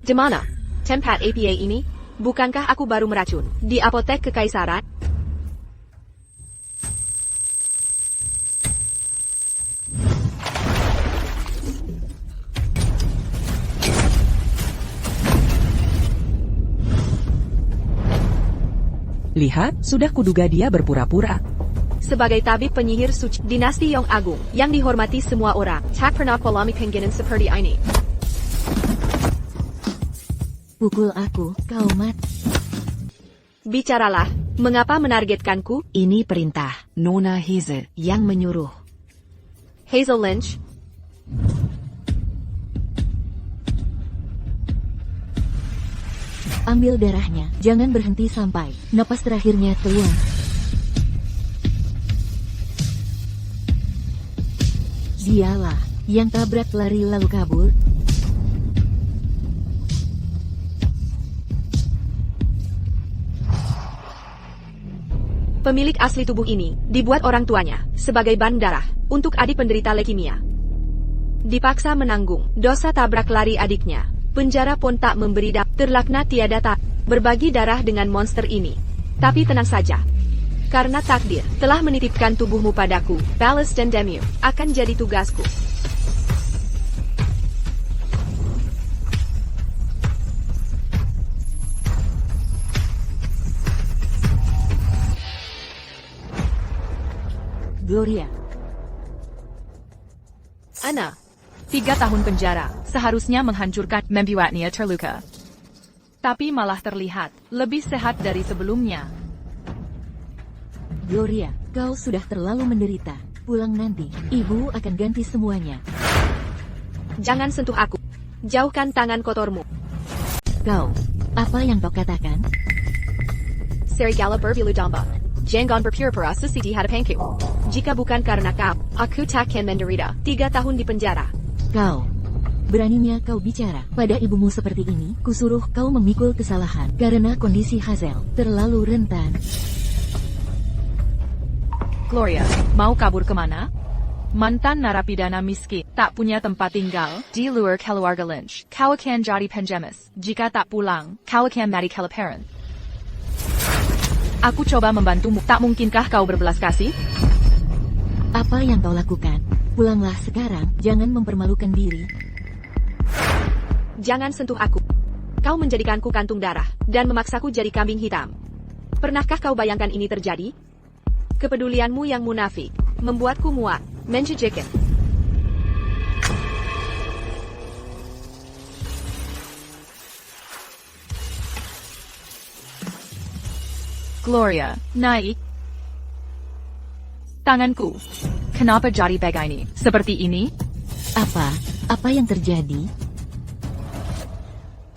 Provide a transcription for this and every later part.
Di mana tempat APA ini? Bukankah aku baru meracun di apotek kekaisaran? Lihat, sudah kuduga dia berpura-pura. Sebagai tabib penyihir suci dinasti Yong Agung yang dihormati semua orang, tak pernah polemik pengginan seperti ini. Pukul aku, kau mati. Bicaralah, mengapa menargetkanku? Ini perintah Nona Hazel yang menyuruh. Hazel Lynch. Ambil darahnya, jangan berhenti sampai napas terakhirnya keluar. Dialah yang tabrak lari lalu kabur. Pemilik asli tubuh ini dibuat orang tuanya sebagai ban darah untuk adik penderita leukemia. Dipaksa menanggung dosa tabrak lari adiknya. Penjara pun tak memberi terlaknat tiada tak berbagi darah dengan monster ini. Tapi tenang saja. Karena takdir telah menitipkan tubuhmu padaku, Balas dan Demure akan jadi tugasku. Gloria. Ana, 3 tahun penjara, seharusnya menghancurkan membuatnya terluka. Tapi malah terlihat lebih sehat dari sebelumnya. Gloria, kau sudah terlalu menderita. Pulang nanti, ibu akan ganti semuanya. Jangan sentuh aku. Jauhkan tangan kotormu. Kau, apa yang kau katakan? Serigala berbiludamba. Jangan berpura-pura seperti hadapku. Jika bukan karena kau, aku takkan menderita 3 tahun di penjara. Kau, beraninya kau bicara pada ibumu seperti ini? Kusuruh kau memikul kesalahan karena kondisi Hazel terlalu rentan. Gloria, mau kabur kemana? Mantan narapidana miskin, tak punya tempat tinggal, di luar keluarga Lynch. Kau akan jadi penjamis. Jika tak pulang, kau akan mati kelaparan. Aku coba membantumu, tak mungkinkah kau berbelas kasih? Apa yang kau lakukan? Pulanglah sekarang, jangan mempermalukan diri. Jangan sentuh aku. Kau menjadikanku kantung darah, dan memaksaku jadi kambing hitam. Pernahkah kau bayangkan ini terjadi? Kepedulianmu yang munafik, membuatku muak, menjijikkan. Gloria, naik. Tanganku. Kenapa jadi begini? Seperti ini? Apa yang terjadi?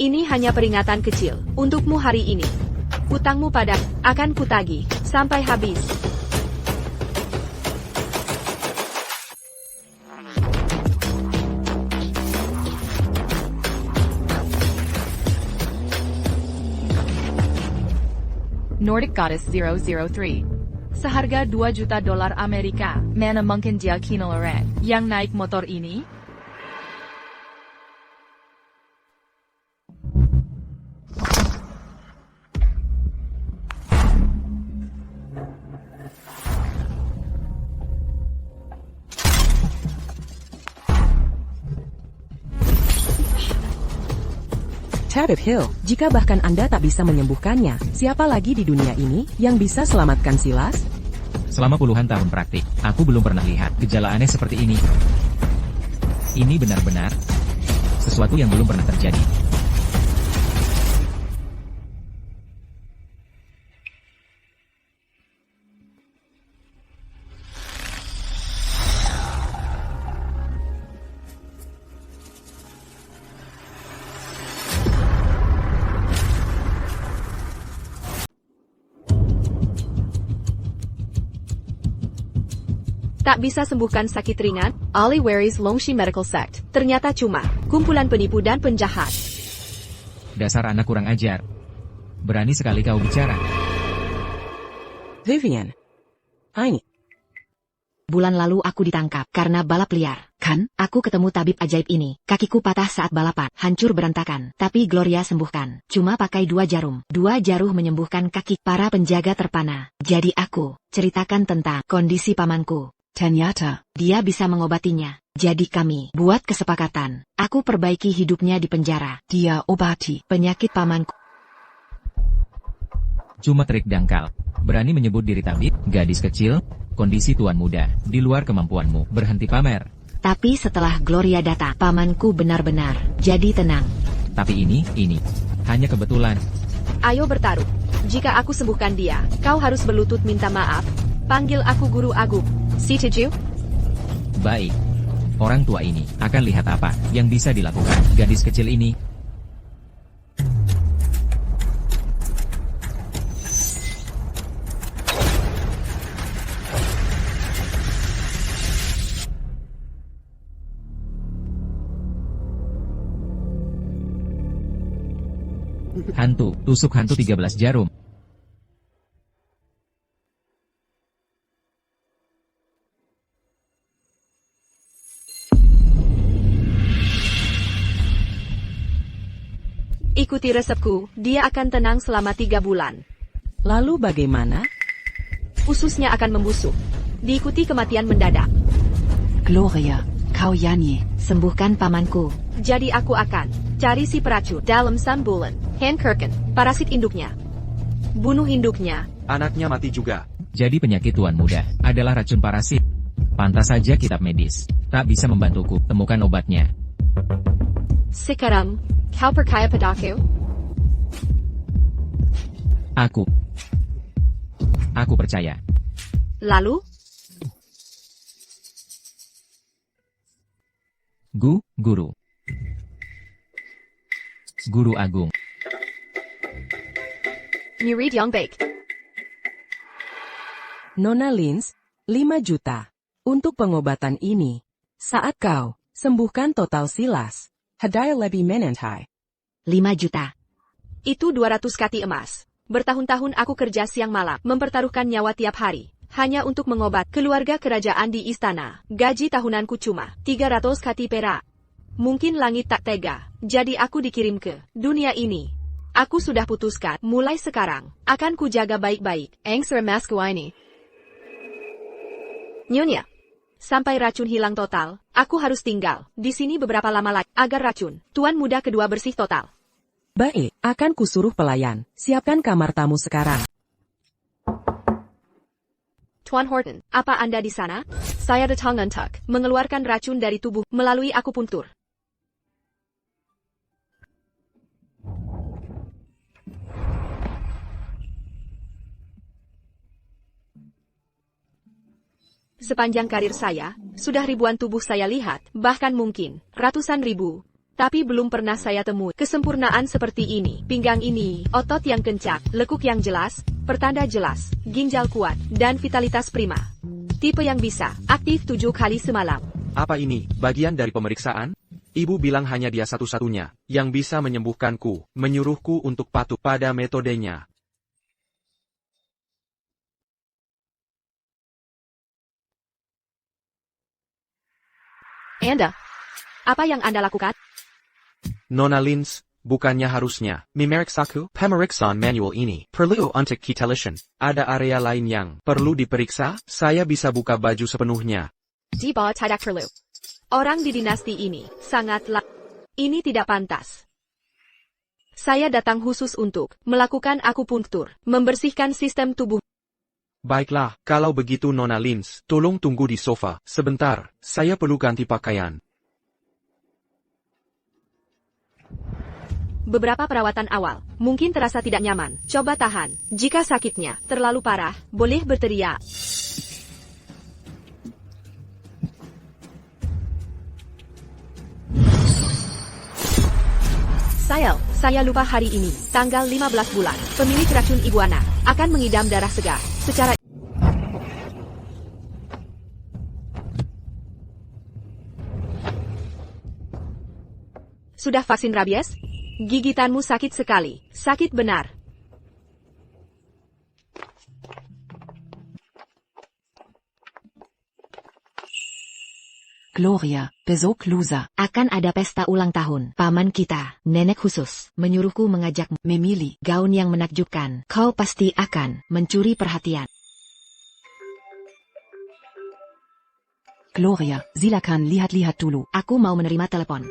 Ini hanya peringatan kecil untukmu hari ini. Utangmu pada akan kutagih sampai habis. Nordic Goddess 003. Seharga $2 juta Amerika. Mana mungkin dia kenal orang yang naik motor ini? Tabib Hill, jika bahkan Anda tak bisa menyembuhkannya, siapa lagi di dunia ini yang bisa selamatkan Silas? Selama puluhan tahun praktik, aku belum pernah lihat gejala aneh seperti ini. Ini benar-benar sesuatu yang belum pernah terjadi. Tak bisa sembuhkan sakit ringan, Ali Waris Longshi Medical Sect. Ternyata cuma kumpulan penipu dan penjahat. Dasar anak kurang ajar. Berani sekali kau bicara. Vivian. Ini. Bulan lalu aku ditangkap karena balap liar. Kan, aku ketemu tabib ajaib ini. Kakiku patah saat balapan, hancur berantakan. Tapi Gloria sembuhkan. Cuma pakai 2 jarum. 2 jarum menyembuhkan kaki. Para penjaga terpana. Jadi aku, ceritakan tentang kondisi pamanku. Ternyata, Dia bisa mengobatinya. Jadi kami buat kesepakatan. Aku perbaiki hidupnya di penjara. dia obati. Penyakit pamanku. Cuma trik dangkal. Berani menyebut diri tabib, gadis kecil, kondisi tuan muda, di luar kemampuanmu, berhenti pamer. Tapi setelah Gloria datang, pamanku benar-benar jadi tenang. Tapi ini, hanya kebetulan. Ayo bertaruh. Jika aku sembuhkan dia, kau harus berlutut minta maaf. Panggil aku Guru Agung. Si Teju? Baik. Orang tua ini akan lihat apa yang bisa dilakukan gadis kecil ini. Hantu, tusuk hantu 13 jarum. Ikuti resepku, dia akan tenang selama 3 bulan. Lalu bagaimana? Ususnya akan membusuk. Diikuti kematian mendadak. Gloria, kau nyanyi. Sembuhkan pamanku. Jadi aku akan cari si peracun dalam sambulan, Handkerken, parasit induknya. Bunuh induknya. Anaknya mati juga. Jadi penyakit tuan muda adalah racun parasit. Pantas saja kitab medis tak bisa membantuku temukan obatnya. Sekarang, kau percaya padaku? Aku percaya. Lalu, Guru Agung. Murid yang baik. Nona Lins, 5 juta. Untuk pengobatan ini. Saat kau sembuhkan total Silas. Hadiah lebih menentai. 5 juta. Itu 200 kati emas. Bertahun-tahun aku kerja siang malam, mempertaruhkan nyawa tiap hari. Hanya untuk mengobat keluarga kerajaan di istana. Gaji tahunanku cuma 300 kati perak. Mungkin langit tak tega, jadi aku dikirim ke dunia ini. Aku sudah putuskan, mulai sekarang, akan ku jaga baik-baik. ini. Nyonya, sampai racun hilang total, aku harus tinggal di sini beberapa lama lagi, agar racun tuan muda kedua bersih total. Baik, akan kusuruh pelayan. Siapkan kamar tamu sekarang. Tuan Horton, apa Anda di sana? Saya datang untuk mengeluarkan racun dari tubuh melalui akupuntur. Sepanjang karir saya, sudah ribuan tubuh saya lihat, bahkan mungkin ratusan ribu. Tapi belum pernah saya temui kesempurnaan seperti ini. Pinggang ini, otot yang kencang, lekuk yang jelas, pertanda jelas, ginjal kuat, dan vitalitas prima. Tipe yang bisa aktif 7 kali semalam. Apa ini, bagian dari pemeriksaan? Ibu bilang hanya dia satu-satunya yang bisa menyembuhkanku, menyuruhku untuk patuh pada metodenya. Anda, apa yang Anda lakukan? Nona Lins, bukannya harusnya memeriksaku? Pemeriksaan manual ini perlu untuk kita lihat. Ada area lain yang perlu diperiksa? Saya bisa buka baju sepenuhnya. Di bawah tidak perlu. Orang di dinasti ini sangatlah. Ini tidak pantas. Saya datang khusus untuk melakukan akupunktur, membersihkan sistem tubuh. Baiklah, kalau begitu Nona Lins, tolong tunggu di sofa sebentar. Saya perlu ganti pakaian. Beberapa perawatan awal mungkin terasa tidak nyaman. Coba tahan. Jika sakitnya terlalu parah, boleh berteriak. Saya lupa hari ini, tanggal 15 bulan. Pemilik racun iguana akan mengidam darah segar secara Sudah vaksin rabies? Gigitanmu sakit sekali. Sakit benar. Gloria, besok lusa. Akan ada pesta ulang tahun. Paman kita, nenek khusus, menyuruhku mengajak Memilih. gaun yang menakjubkan. Kau pasti akan mencuri perhatian. Gloria, silakan lihat-lihat dulu. Aku mau menerima telepon.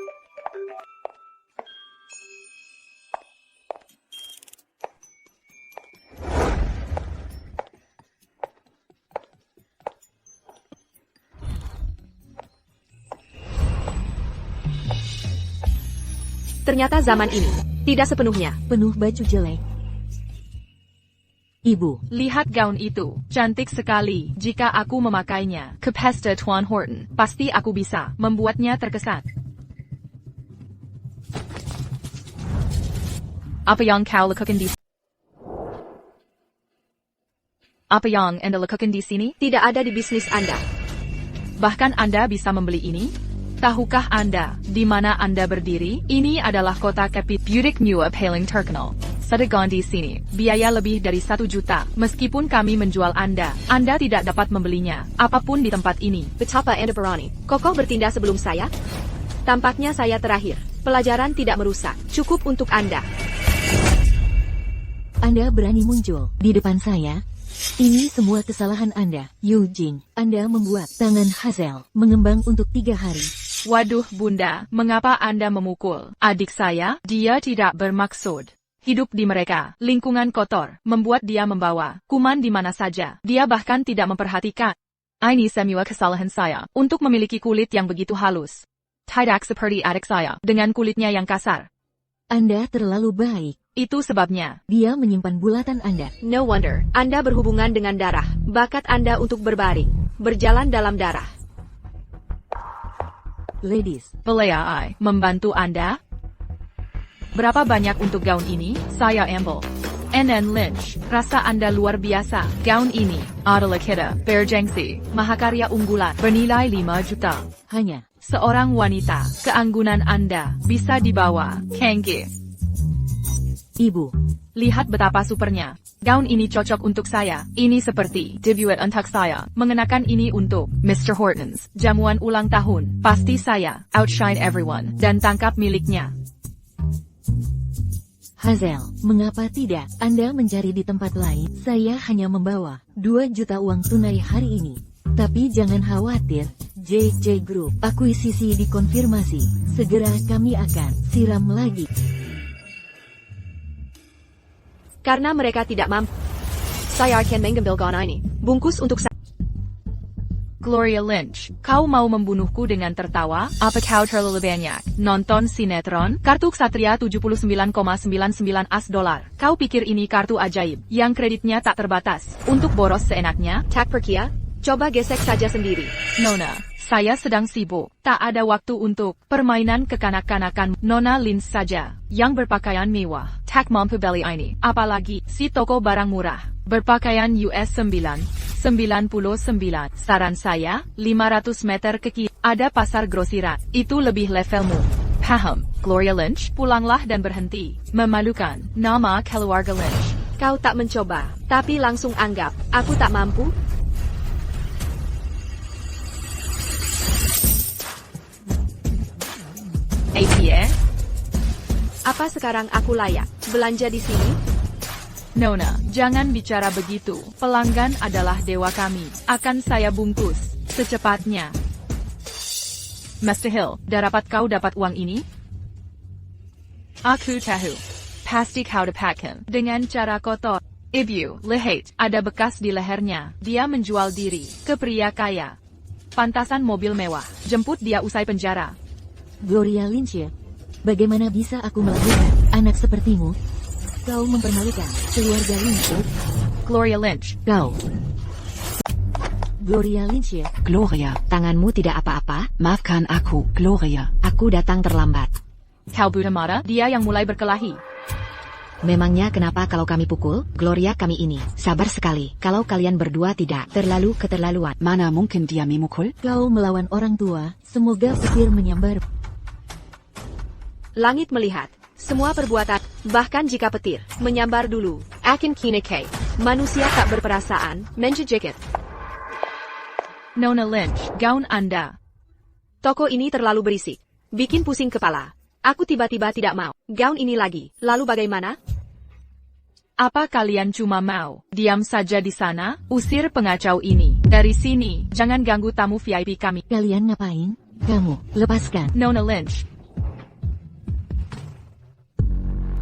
Ternyata zaman ini tidak sepenuhnya Penuh baju jelek. Ibu, Lihat gaun itu, cantik sekali. Jika aku memakainya ke pesta Tuan Horton, pasti aku bisa membuatnya terkesan. Apa yang kau lakukan di Apa yang Anda lakukan di sini? tidak ada di bisnis Anda. Bahkan Anda bisa membeli ini? Tahukah Anda di mana Anda berdiri? Ini adalah kota Kapit Butik New paling terkenal. Sedagon di sini, biaya lebih dari 1 juta. Meskipun kami menjual Anda tidak dapat membelinya. Apapun di tempat ini. Betapa Anda berani. Kokoh bertindak sebelum saya? Tampaknya saya terakhir. Pelajaran tidak merusak. Cukup untuk Anda. Anda berani muncul di depan saya? Ini semua kesalahan Anda, Eugene. Anda membuat tangan Hazel mengembang untuk 3 hari. Waduh Bunda, mengapa Anda memukul adik saya? Dia tidak bermaksud. Hidup di mereka, lingkungan kotor, membuat dia membawa kuman di mana saja. Dia bahkan tidak memperhatikan. Ini semua kesalahan saya, untuk memiliki kulit yang begitu halus. Tidak seperti adik saya, dengan kulitnya yang kasar. Anda terlalu baik. Itu sebabnya. Dia menyimpan bulatan Anda. No wonder. Anda berhubungan dengan darah. Bakat Anda untuk berbaring. Berjalan dalam darah. Ladies, Boleh I membantu Anda? Berapa banyak untuk gaun ini? Saya ambil. NN Lynch, rasa Anda luar biasa. Gaun ini adalah kita bergengsi, mahakarya unggulan, bernilai 5 juta. hanya Seorang wanita, keanggunan Anda bisa dibawa. Kengki. Ibu. Lihat betapa supernya. Gaun ini cocok untuk saya. Ini seperti debut untuk saya. Mengenakan ini untuk Mr. Hortons. Jamuan ulang tahun. Pasti saya outshine everyone dan tangkap miliknya. Hazel, mengapa tidak? Anda mencari di tempat lain. Saya hanya membawa 2 juta uang tunai hari ini. Tapi jangan khawatir, JJ Group akuisisi dikonfirmasi. Segera kami akan siram lagi. Karena mereka tidak mampu. Saya akan mengambil gaun ini. Bungkus untuk saya. Gloria Lynch, kau mau membunuhku dengan tertawa? Apa kau terlalu banyak nonton sinetron? Kartu Ksatria 79,99 $. Kau pikir ini kartu ajaib, yang kreditnya tak terbatas, untuk boros seenaknya? Tak perkia. Coba gesek saja sendiri. Nona, saya sedang sibuk. Tak ada waktu untuk permainan kekanak-kanakan. Nona Lynch saja, yang berpakaian mewah. Tak mampu beli ini. Apalagi, si toko barang murah. Berpakaian US 9,99. Saran saya, 500 meter ke kiri. Ada pasar grosiran. Itu lebih levelmu. Paham, Gloria Lynch? Pulanglah dan berhenti. Memalukan, nama keluarga Lynch. Kau tak mencoba, tapi langsung anggap, aku tak mampu? APA? Apa sekarang aku layak belanja di sini? Nona, jangan bicara begitu. Pelanggan adalah dewa kami. Akan saya bungkus secepatnya. Mr. Hill, dapat kau dapat uang ini? Aku tahu. Pasti kau dapatkan dengan cara kotor. Ibu, lihat, ada bekas di lehernya. Dia menjual diri ke pria kaya. Pantasan mobil mewah. Jemput dia usai penjara. Gloria Lynch, bagaimana bisa aku melakukan anak sepertimu? Kau mempermalukan keluarga Lynch. Gloria Lynch. Kau. Gloria Lynch. Gloria, Tanganmu tidak apa-apa? maafkan aku, Gloria. Aku datang terlambat. Kau buta mata? Dia yang mulai berkelahi. Memangnya kenapa kalau kami pukul? Gloria kami ini sabar sekali. Kalau kalian berdua tidak terlalu keterlaluan. Mana mungkin dia memukul? Kau melawan orang tua. Semoga petir menyambar. Langit melihat semua perbuatan, bahkan jika petir menyambar dulu. Akin kineke, manusia tak berperasaan, menjejeket. Nona Lynch, gaun Anda. Toko ini terlalu berisik. Bikin pusing kepala. Aku tiba-tiba tidak mau. Gaun ini lagi. Lalu bagaimana? Apa kalian cuma mau diam saja di sana? Usir pengacau ini dari sini. Jangan ganggu tamu VIP kami. Kalian ngapain? Kamu, lepaskan. Nona Lynch.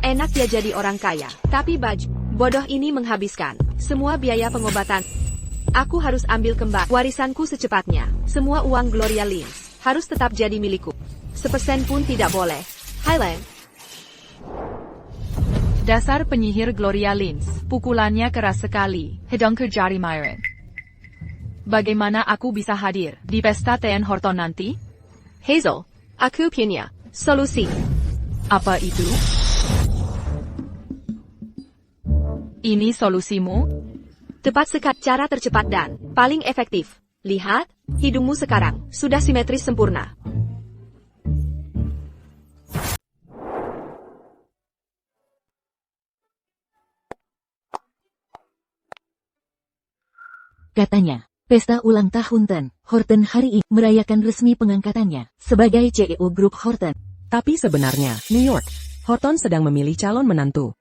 Enak ya jadi orang kaya. Tapi baju bodoh ini menghabiskan semua biaya pengobatan. Aku harus ambil kembali warisanku secepatnya. Semua uang Gloria Lynch harus tetap jadi milikku. Sepersen pun tidak boleh. Highland. Dasar penyihir Gloria Lynch. Pukulannya keras sekali. Hidung ke jari Myron. Bagaimana aku bisa hadir di pesta Tean Horton nanti? Hazel, aku punya solusi. Apa itu? Ini solusimu? Tepat sekat cara tercepat dan paling efektif. Lihat, hidungmu sekarang sudah simetris sempurna. Katanya, pesta ulang tahun Ten Horton hari ini merayakan resmi pengangkatannya sebagai CEO Grup Horton. Tapi sebenarnya, New York, Horton sedang memilih calon menantu.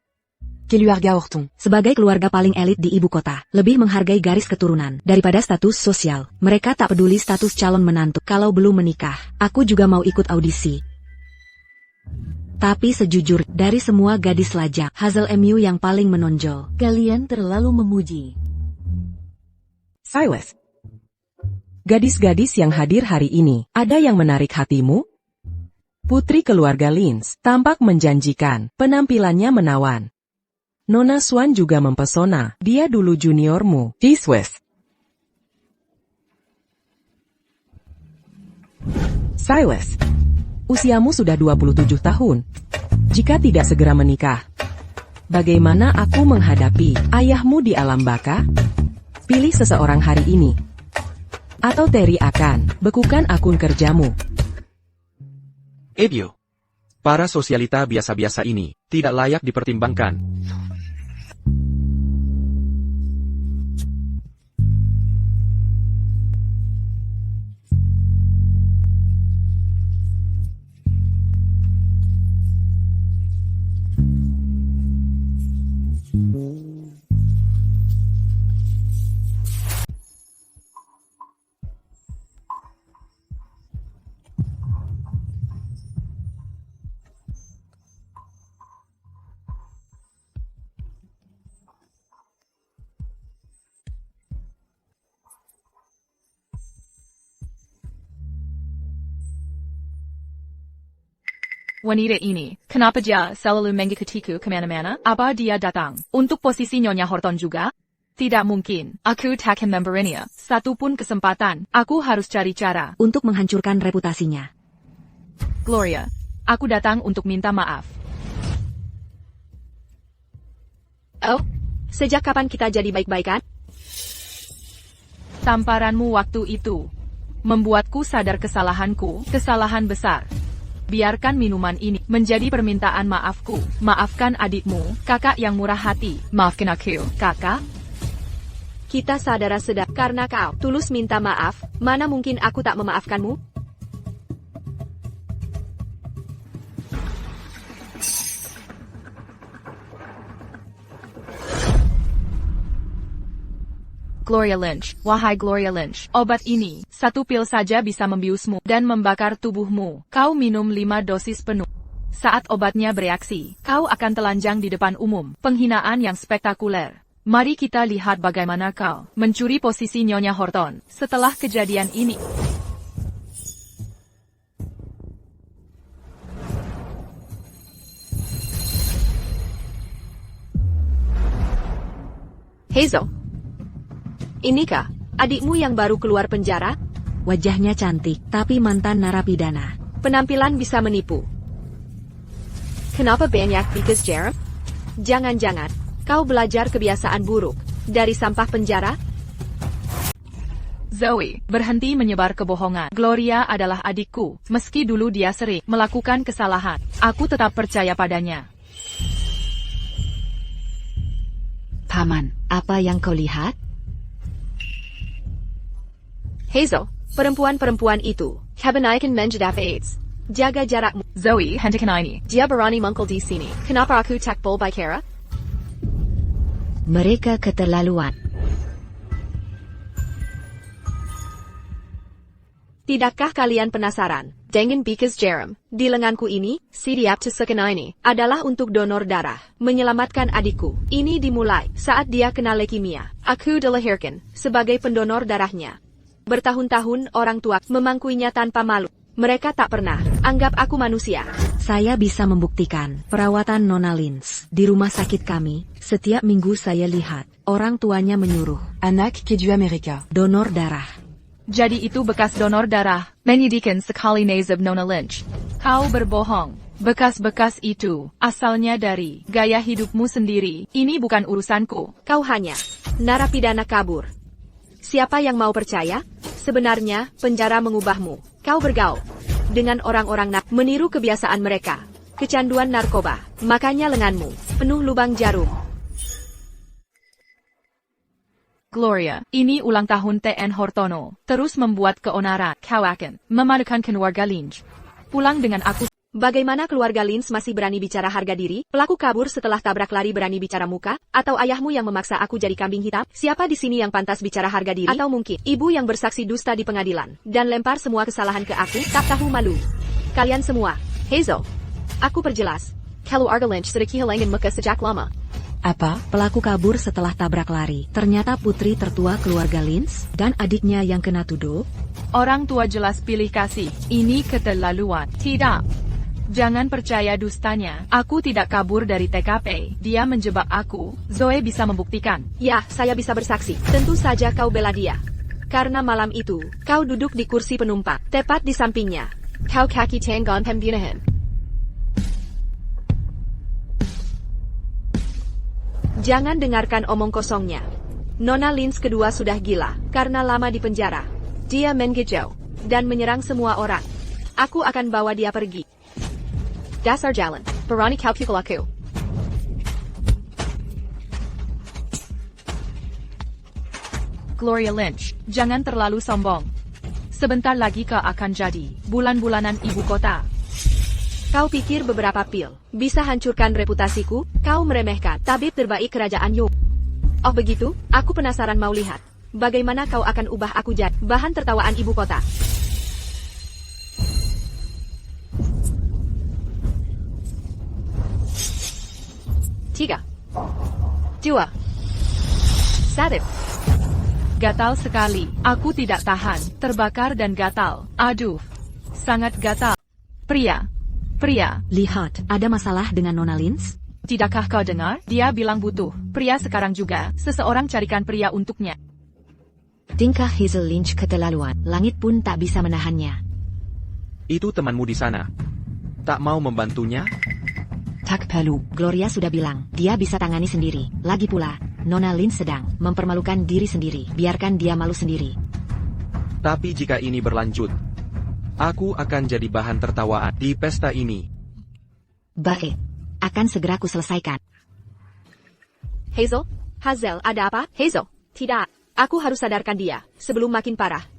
Keluarga Horton. Sebagai keluarga paling elit di ibu kota, lebih menghargai garis keturunan daripada status sosial. Mereka tak peduli status calon menantu. Kalau belum menikah, aku juga mau ikut audisi. Tapi sejujur, dari semua gadis lajak, Hazel MU yang paling menonjol. Kalian terlalu memuji. Silas. Gadis-gadis yang hadir hari ini, ada yang menarik hatimu? Putri keluarga Lynch tampak menjanjikan, penampilannya menawan. Nona Swan juga mempesona, dia dulu juniormu, Swiss. Silas, usiamu sudah 27 tahun. Jika tidak segera menikah, bagaimana aku menghadapi ayahmu di alam baka? Pilih seseorang hari ini. Atau Terry akan bekukan akun kerjamu. Ebio. Para sosialita biasa-biasa ini tidak layak dipertimbangkan. Wanita ini, kenapa dia selalu mengikutiku kemana-mana? Apa dia datang untuk posisi Nyonya Horton juga? Tidak mungkin. Aku takkan memberinya satu pun kesempatan. Aku harus cari cara Untuk menghancurkan reputasinya. Gloria, aku datang untuk minta maaf. Oh, sejak kapan kita jadi baik-baikan? Tamparanmu waktu itu membuatku sadar kesalahanku, kesalahan besar. Biarkan minuman ini menjadi permintaan maafku. Maafkan adikmu, kakak yang murah hati. Maafkan aku, kakak. Kita saudara sedap karena kau tulus minta maaf. Mana mungkin aku tak memaafkanmu? Gloria Lynch, wahai Gloria Lynch, obat ini, satu pil saja bisa membiusmu dan membakar tubuhmu. Kau minum 5 dosis penuh. Saat obatnya bereaksi, kau akan telanjang di depan umum. Penghinaan yang spektakuler. Mari kita lihat bagaimana kau mencuri posisi Nyonya Horton setelah kejadian ini. Hazel. Inikah adikmu yang baru keluar penjara? Wajahnya cantik, tapi mantan narapidana. Penampilan bisa menipu. Kenapa banyak bikin Jerem? Jangan-jangan kau belajar kebiasaan buruk dari sampah penjara? Zoe, berhenti menyebar kebohongan. Gloria adalah adikku. Meski dulu dia sering melakukan kesalahan, aku tetap percaya padanya. Paman, apa yang kau lihat? Hazel, perempuan-perempuan itu Kebanyakan menjadi AIDS. Jaga jarakmu. Zoe, hentikan ini. Dia berani mengkel di sini. Kenapa aku tak boleh bicara? Mereka keterlaluan. Tidakkah kalian penasaran? Dengan bikas jarum di lenganku ini, siap sekan ini adalah untuk donor darah, menyelamatkan adikku. Ini dimulai saat dia kena leukemia. Aku dilahirkan sebagai pendonor darahnya. Bertahun-tahun orang tua memangkuinya tanpa malu. Mereka tak pernah anggap aku manusia. Saya bisa membuktikan perawatan Nona Lins di rumah sakit kami. Setiap minggu saya lihat orang tuanya menyuruh Anak keju Amerika. donor darah. Jadi itu bekas donor darah. Menyedihkan sekali nasib Nona Lynch. Kau berbohong. Bekas-bekas itu asalnya dari gaya hidupmu sendiri. Ini bukan urusanku. Kau hanya narapidana kabur. Siapa yang mau percaya? Sebenarnya, penjara mengubahmu. Kau bergaul dengan orang-orang meniru kebiasaan mereka. Kecanduan narkoba. Makanya lenganmu penuh lubang jarum. Gloria, ini ulang tahun TN Hortono. Terus membuat keonaran. Kau akan memadukan keluarga Lynch. Pulang dengan aku. Bagaimana keluarga Lins masih berani bicara harga diri? Pelaku kabur setelah tabrak lari berani bicara muka? Atau ayahmu yang memaksa aku jadi kambing hitam? Siapa di sini yang pantas bicara harga diri? Atau mungkin ibu yang bersaksi dusta di pengadilan dan lempar semua kesalahan ke aku? Tak tahu malu. Kalian semua. Hazel. Aku perjelas. Keluarga Lynch sudah kehilangan muka sejak lama. Apa? Pelaku kabur setelah tabrak lari. Ternyata putri tertua keluarga Lins dan adiknya yang kena tuduh. Orang tua jelas pilih kasih. Ini keterlaluan. Tidak. Jangan percaya dustanya. Aku tidak kabur dari TKP. Dia menjebak aku. Zoe bisa membuktikan. Ya, saya bisa bersaksi. Tentu saja kau bela dia. Karena malam itu, kau duduk di kursi penumpang, tepat di sampingnya. Kau kaki tanggon pembunuhan. Jangan dengarkan omong kosongnya. Nona Lins kedua sudah gila, karena lama di penjara. Dia menggejau, dan menyerang semua orang. Aku akan bawa dia pergi. Dasar jalan, berani kau pukul aku. Gloria Lynch, jangan terlalu sombong. Sebentar lagi kau akan jadi bulan-bulanan ibu kota. Kau pikir beberapa pil bisa hancurkan reputasiku? Kau meremehkan tabib terbaik kerajaan Yo. Oh begitu? Aku penasaran mau lihat. Bagaimana kau akan ubah aku jadi bahan tertawaan ibu kota? Tiga. Dua. Satu. Gatal sekali. Aku tidak tahan. Terbakar dan gatal. Aduh. Sangat gatal. Pria. Lihat, ada masalah dengan Nona Lins? Tidakkah kau dengar? Dia bilang butuh pria sekarang juga. Seseorang carikan pria untuknya. Tingkah Hazel Lynch keterlaluan. Langit pun tak bisa menahannya. Itu temanmu di sana. Tak mau membantunya? Tak perlu. Gloria sudah bilang, dia bisa tangani sendiri. Lagi pula, Nona Lins sedang mempermalukan diri sendiri. Biarkan dia malu sendiri. Tapi jika ini berlanjut, aku akan jadi bahan tertawaan di pesta ini. Baik, akan segera ku selesaikan. Hazel, ada apa? Hazel, tidak. Aku harus sadarkan dia sebelum makin parah.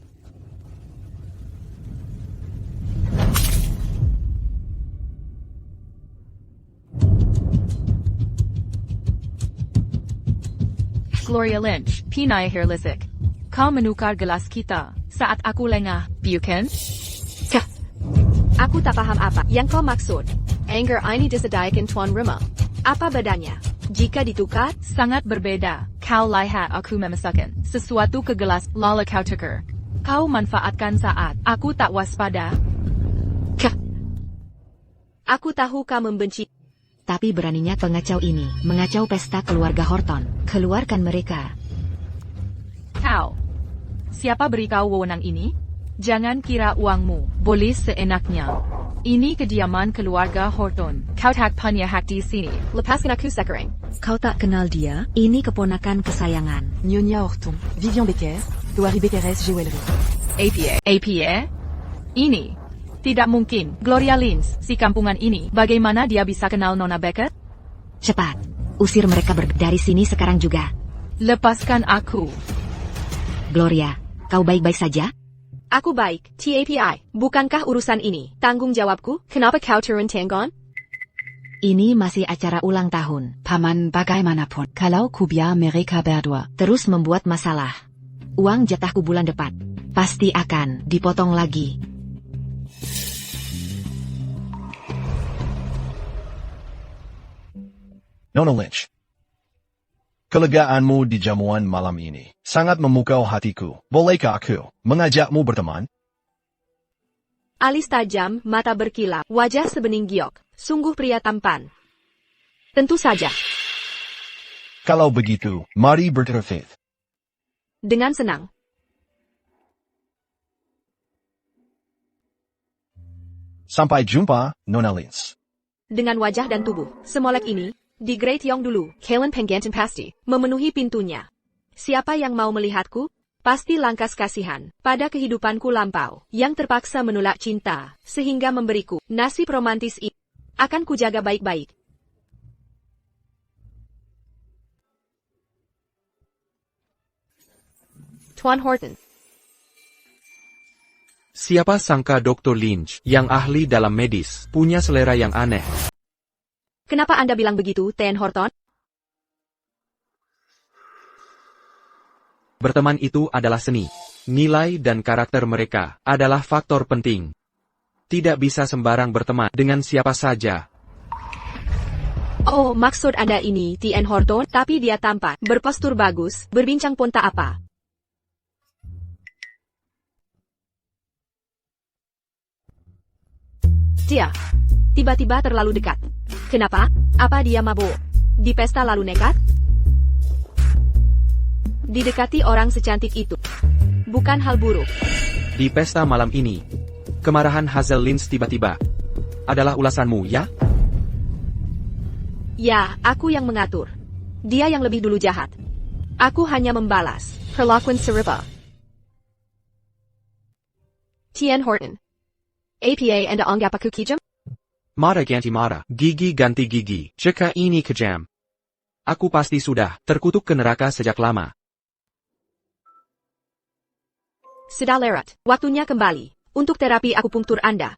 Gloria Lynch, Pinay Herlisik. Kau menukar gelas kita saat aku lengah, bukan? Aku tak paham apa yang kau maksud. Anger ini disediakan tuan rumah. Apa bedanya? Jika ditukar, Sangat berbeda. Kau lihat aku memasukkan sesuatu ke gelas, lalu kau tukar. Kau manfaatkan saat aku tak waspada. aku tahu kau membenci. Tapi beraninya pengacau ini mengacau pesta keluarga Horton. Keluarkan mereka. Kau. Siapa beri kau wewenang ini? Jangan kira uangmu boleh seenaknya. Ini kediaman keluarga Horton. Kau tak punya hak di sini. Lepaskan aku sekarang. Kau tak kenal dia? Ini keponakan kesayangan. Nyonya Horton. Vivian Becker. Doari Beckeres Jewelry. APA? Ini. Tidak mungkin. Gloria Lins, si kampungan ini. Bagaimana dia bisa kenal Nona Becker? Cepat. Usir mereka dari sini sekarang juga. Lepaskan aku. Gloria, kau baik-baik saja? Aku baik, TAPI. Bukankah urusan ini tanggung jawabku? Kenapa kau turun tanggon? Ini masih acara ulang tahun. Paman bagaimanapun, kalau ku biar mereka berdua Terus membuat masalah. Uang jatahku bulan depan pasti akan dipotong lagi. Nona Lynch. Kelegaanmu di jamuan malam ini sangat memukau hatiku. Bolehkah aku mengajakmu berteman? Alis tajam, mata berkilau, wajah sebening giok. Sungguh pria tampan. Tentu saja. Kalau begitu, mari berterfit. Dengan senang. Sampai jumpa, Nona Lynch. Dengan wajah dan tubuh semolek ini, di Great Yong dulu, Kalen Pengganten pasti memenuhi pintunya. Siapa yang mau melihatku? Pasti langkas kasihan pada kehidupanku lampau, yang terpaksa menolak cinta, sehingga memberiku nasib romantis ini. Akan kujaga baik-baik. Tuan Horton. Siapa sangka Dr. Lynch, yang ahli dalam medis, punya selera yang aneh. Kenapa Anda bilang begitu, Tuan Horton? Berteman itu adalah seni. Nilai dan karakter mereka adalah faktor penting. Tidak bisa sembarang berteman dengan siapa saja. Oh, maksud Anda ini Tuan Horton, tapi dia tampak berpostur bagus, berbincang pun tak apa. Dia tiba-tiba terlalu dekat. Kenapa? Apa dia mabuk? Di pesta lalu nekat? Didekati orang secantik itu bukan hal buruk. Di pesta malam ini, kemarahan Hazel Lynch tiba-tiba adalah ulasanmu, ya? Ya, aku yang mengatur. Dia yang lebih dulu jahat. Aku hanya membalas perlakuan serupa. Tuan Horton. APA Anda anggap aku kejam? Mata ganti mata, gigi ganti gigi, jika ini kejam. Aku pasti sudah terkutuk ke neraka sejak lama. Sudah lewat, waktunya kembali untuk terapi akupunktur Anda.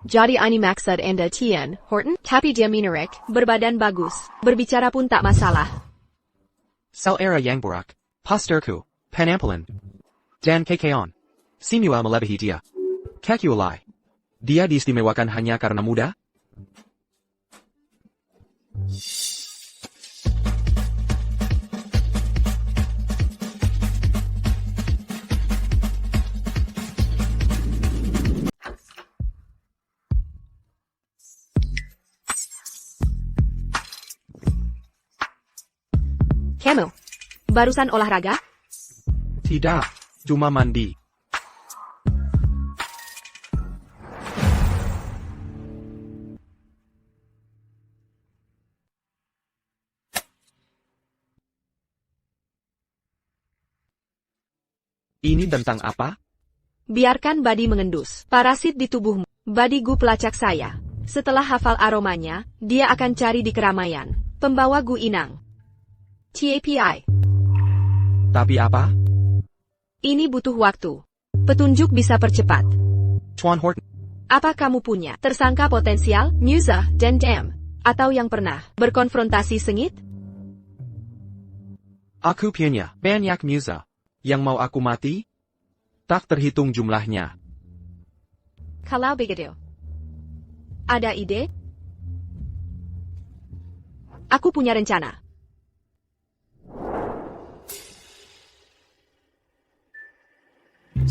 Jadi ini maksud Anda Tuan Horton, tapi dia minorek, berbadan bagus, berbicara pun tak masalah. Sel era yang buruk, posturku, penampilan, dan kekaon. Simua melebihi dia. Kakualai. Dia diistimewakan hanya karena muda? Kamu barusan olahraga? Tidak, cuma mandi. Ini tentang apa? Biarkan Badi mengendus parasit di tubuhmu. Badi gu pelacak saya. Setelah hafal aromanya, dia akan cari di keramaian. Pembawa gu inang. TAPI. Tapi apa? Ini butuh waktu. Petunjuk bisa percepat. Tuan Horton. Apa kamu punya tersangka potensial, Musa, dan Dam? Atau yang pernah berkonfrontasi sengit? Aku punya banyak musa. Yang mau aku mati? Tak terhitung jumlahnya. Kalau begitu, ada ide? Aku punya rencana.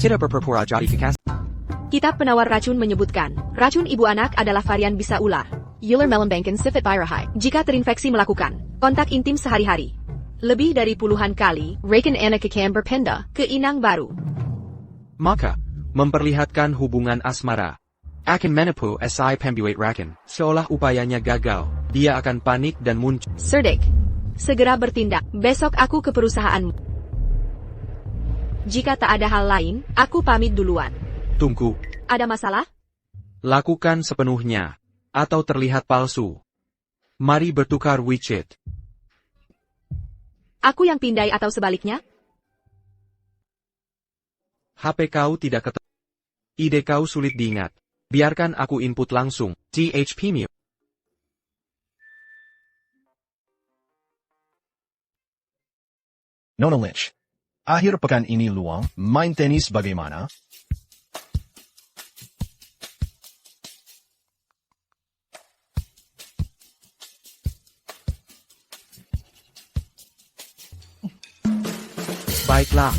Kita berpura-pura jadi kekasih. Kitab penawar racun menyebutkan, racun ibu anak adalah varian bisa ular. Euler melembangkan sifat virahai. Jika terinfeksi melakukan kontak intim sehari-hari. Lebih dari puluhan kali, rekan anak akan berpindah ke inang baru. Maka, memperlihatkan hubungan asmara. Akan menipu si pembuat rakan. Seolah upayanya gagal, dia akan panik dan muncul. Cerdik. Segera bertindak. Besok aku ke perusahaanmu. Jika tak ada hal lain, aku pamit duluan. Tunggu. Ada masalah? Lakukan sepenuhnya. Atau terlihat palsu. Mari bertukar WeChat. Aku yang pindai atau sebaliknya? HP kau tidak ketemu. Ide kau sulit diingat. Biarkan aku input langsung. THPMU. Nona Lynch. Akhir pekan ini luang, main tenis bagaimana? Baiklah.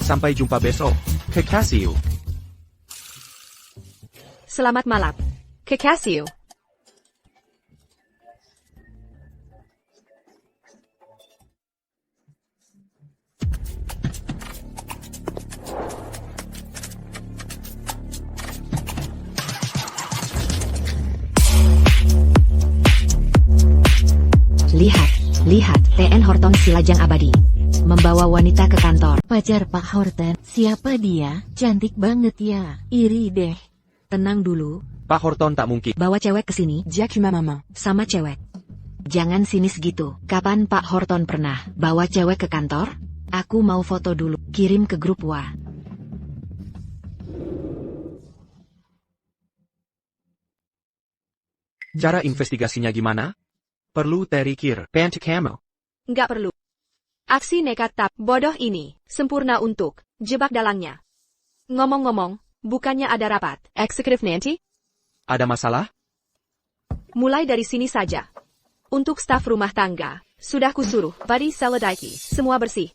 Sampai jumpa besok. Kekasihku. Selamat malam. Kekasihku. Lihat, TN Horton si lajang abadi. Membawa wanita ke kantor. Pacar Pak Horton, siapa dia? Cantik banget ya, iri deh. Tenang dulu, Pak Horton tak mungkin. bawa cewek ke sini, Jack ma maman. sama cewek. Jangan sinis gitu. Kapan Pak Horton pernah bawa cewek ke kantor? Aku mau foto dulu, kirim ke grup WA. Cara investigasinya gimana? Perlu terikir. Panty camo. Nggak perlu. Aksi nekat tap bodoh ini, sempurna untuk jebak dalangnya. Ngomong-ngomong, bukannya ada rapat eksekutif nanti? Ada masalah? Mulai dari sini saja. Untuk staf rumah tangga, sudah kusuruh, body seladaiki, semua bersih.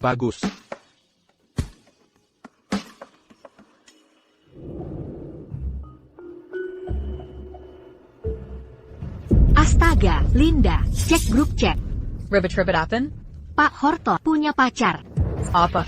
Bagus. Astaga, Linda, cek grup chat. Ribbit happen? Pak Horton punya pacar. Apa?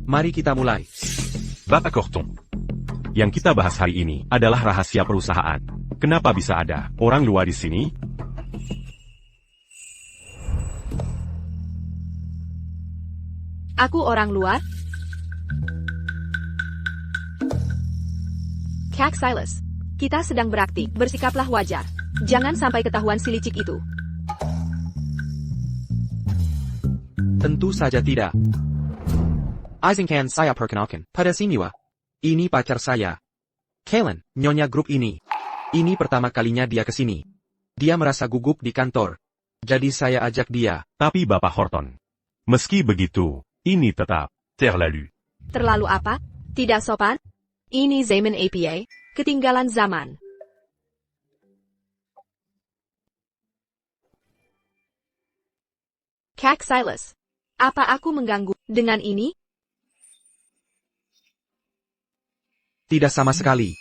Mari kita mulai. Bapak Horton. Yang kita bahas hari ini adalah rahasia perusahaan. Kenapa bisa ada orang luar di sini? Aku orang luar? Kak Silas, kita sedang berakting, bersikaplah wajar. Jangan sampai ketahuan si licik itu. Tentu saja tidak. Izinkan saya perkenalkan pada Simua. Ini pacar saya. Kalen, nyonya grup ini. Ini pertama kalinya dia ke sini. Dia merasa gugup di kantor. Jadi saya ajak dia. Tapi Bapak Horton. Meski begitu, ini tetap terlalu. Terlalu apa? Tidak sopan? Ini zaman APA, ketinggalan zaman. Kak Silas, apa aku mengganggu dengan ini? Tidak sama sekali.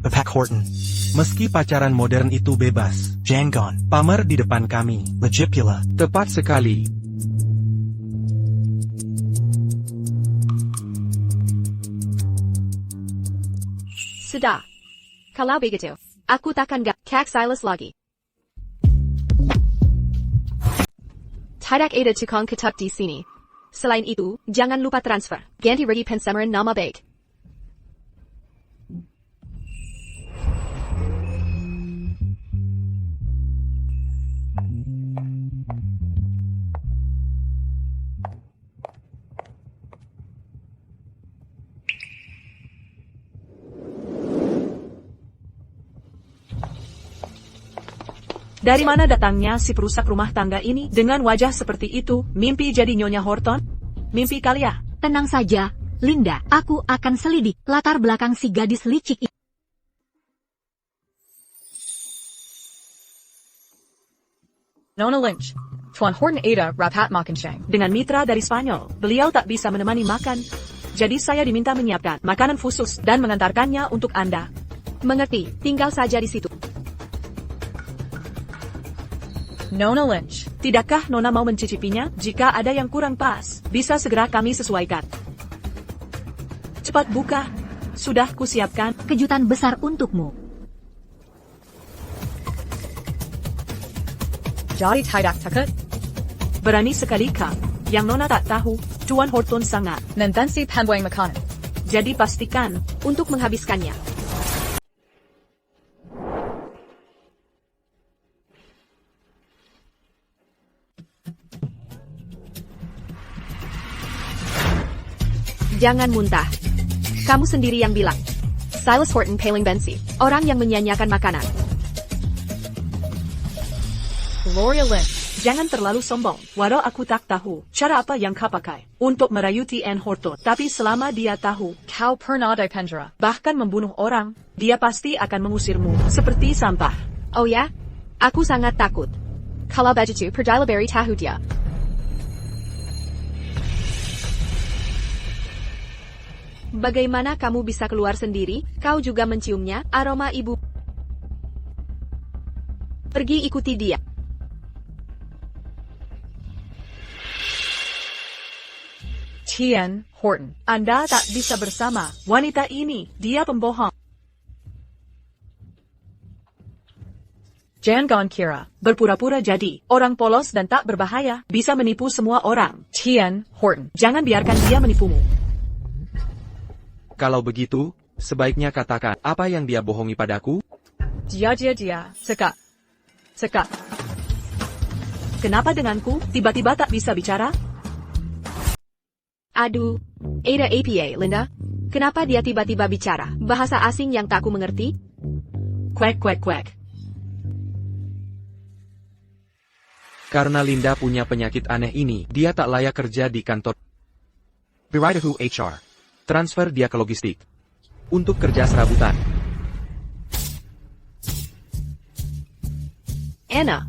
Pak Horton. Meski pacaran modern itu bebas, jangan pamer di depan kami. Legipula. Tepat sekali. Sudah. Kalau begitu, aku takkan Kak Silas lagi. Tidak ada tukang ketap di sini. Selain itu, jangan lupa transfer. Ganti rugi pensamaran nama baik. Dari mana datangnya si perusak rumah tangga ini dengan wajah seperti itu? Mimpi jadi Nyonya Horton? Mimpi kali ya? Tenang saja, Linda. Aku akan selidik latar belakang si gadis licik ini. Nona Lynch. Tuan Horton ada rapat makan siang. Dengan mitra dari Spanyol, beliau tak bisa menemani makan. Jadi saya diminta menyiapkan makanan khusus dan mengantarkannya untuk Anda. Mengerti, tinggal saja di situ. Nona Lynch, tidakkah Nona mau mencicipinya? Jika ada yang kurang pas, bisa segera kami sesuaikan. Cepat buka. Sudah kusiapkan. Kejutan besar untukmu. Jadi tidak takut? Berani sekali kau. Yang Nona tak tahu, Tuan Horton sangat. Nandansi panbuang makanan. Jadi pastikan, Untuk menghabiskannya. Jangan muntah. Kamu sendiri yang bilang. Silas Horton Paling Bensi, orang yang menyanyiakan makanan. Gloria Lynch, jangan terlalu sombong. Walau aku tak tahu cara apa yang kau pakai untuk merayu T.N. Horton. Tapi selama dia tahu kau pernah di penjara, bahkan membunuh orang, dia pasti akan mengusirmu seperti sampah. Oh ya? Aku sangat takut. Kalau begitu, pergilah beri tahu dia. Bagaimana kamu bisa keluar sendiri? Kau juga menciumnya, aroma ibu. Pergi ikuti dia. T.N. Horton, Anda tak bisa bersama wanita ini. Dia pembohong. Jangan kira berpura-pura jadi orang polos dan tak berbahaya bisa menipu semua orang. T.N. Horton, jangan biarkan dia menipumu. Kalau begitu, sebaiknya katakan apa yang dia bohongi padaku. Dia, Sekak. Kenapa denganku tiba-tiba tak bisa bicara? Aduh, Ada APA, Linda. Kenapa dia tiba-tiba bicara bahasa asing yang tak ku mengerti? Kwek. Karena Linda punya penyakit aneh ini, dia tak layak kerja di kantor. Beridahu HR. Transfer dia ke logistik. Untuk kerja serabutan. Anna,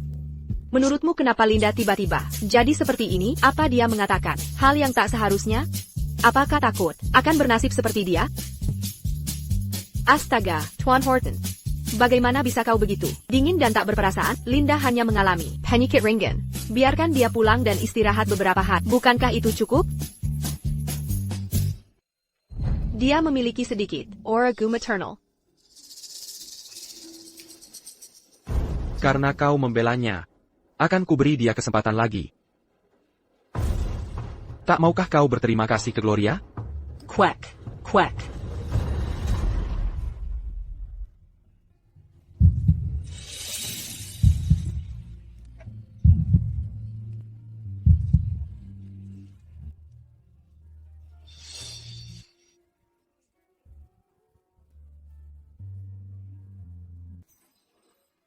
menurutmu kenapa Linda tiba-tiba jadi seperti ini? Apa dia mengatakan hal yang tak seharusnya? Apakah takut akan bernasib seperti dia? Astaga, Tuan Horton. Bagaimana bisa kau begitu? Dingin dan tak berperasaan, Linda hanya mengalami penyakit ringan. Biarkan dia pulang dan istirahat beberapa hari. Bukankah itu cukup? Dia memiliki sedikit aura goo maternal. Karena kau membelanya, akan kuberi dia kesempatan lagi. Tak maukah kau berterima kasih ke Gloria? Kwek.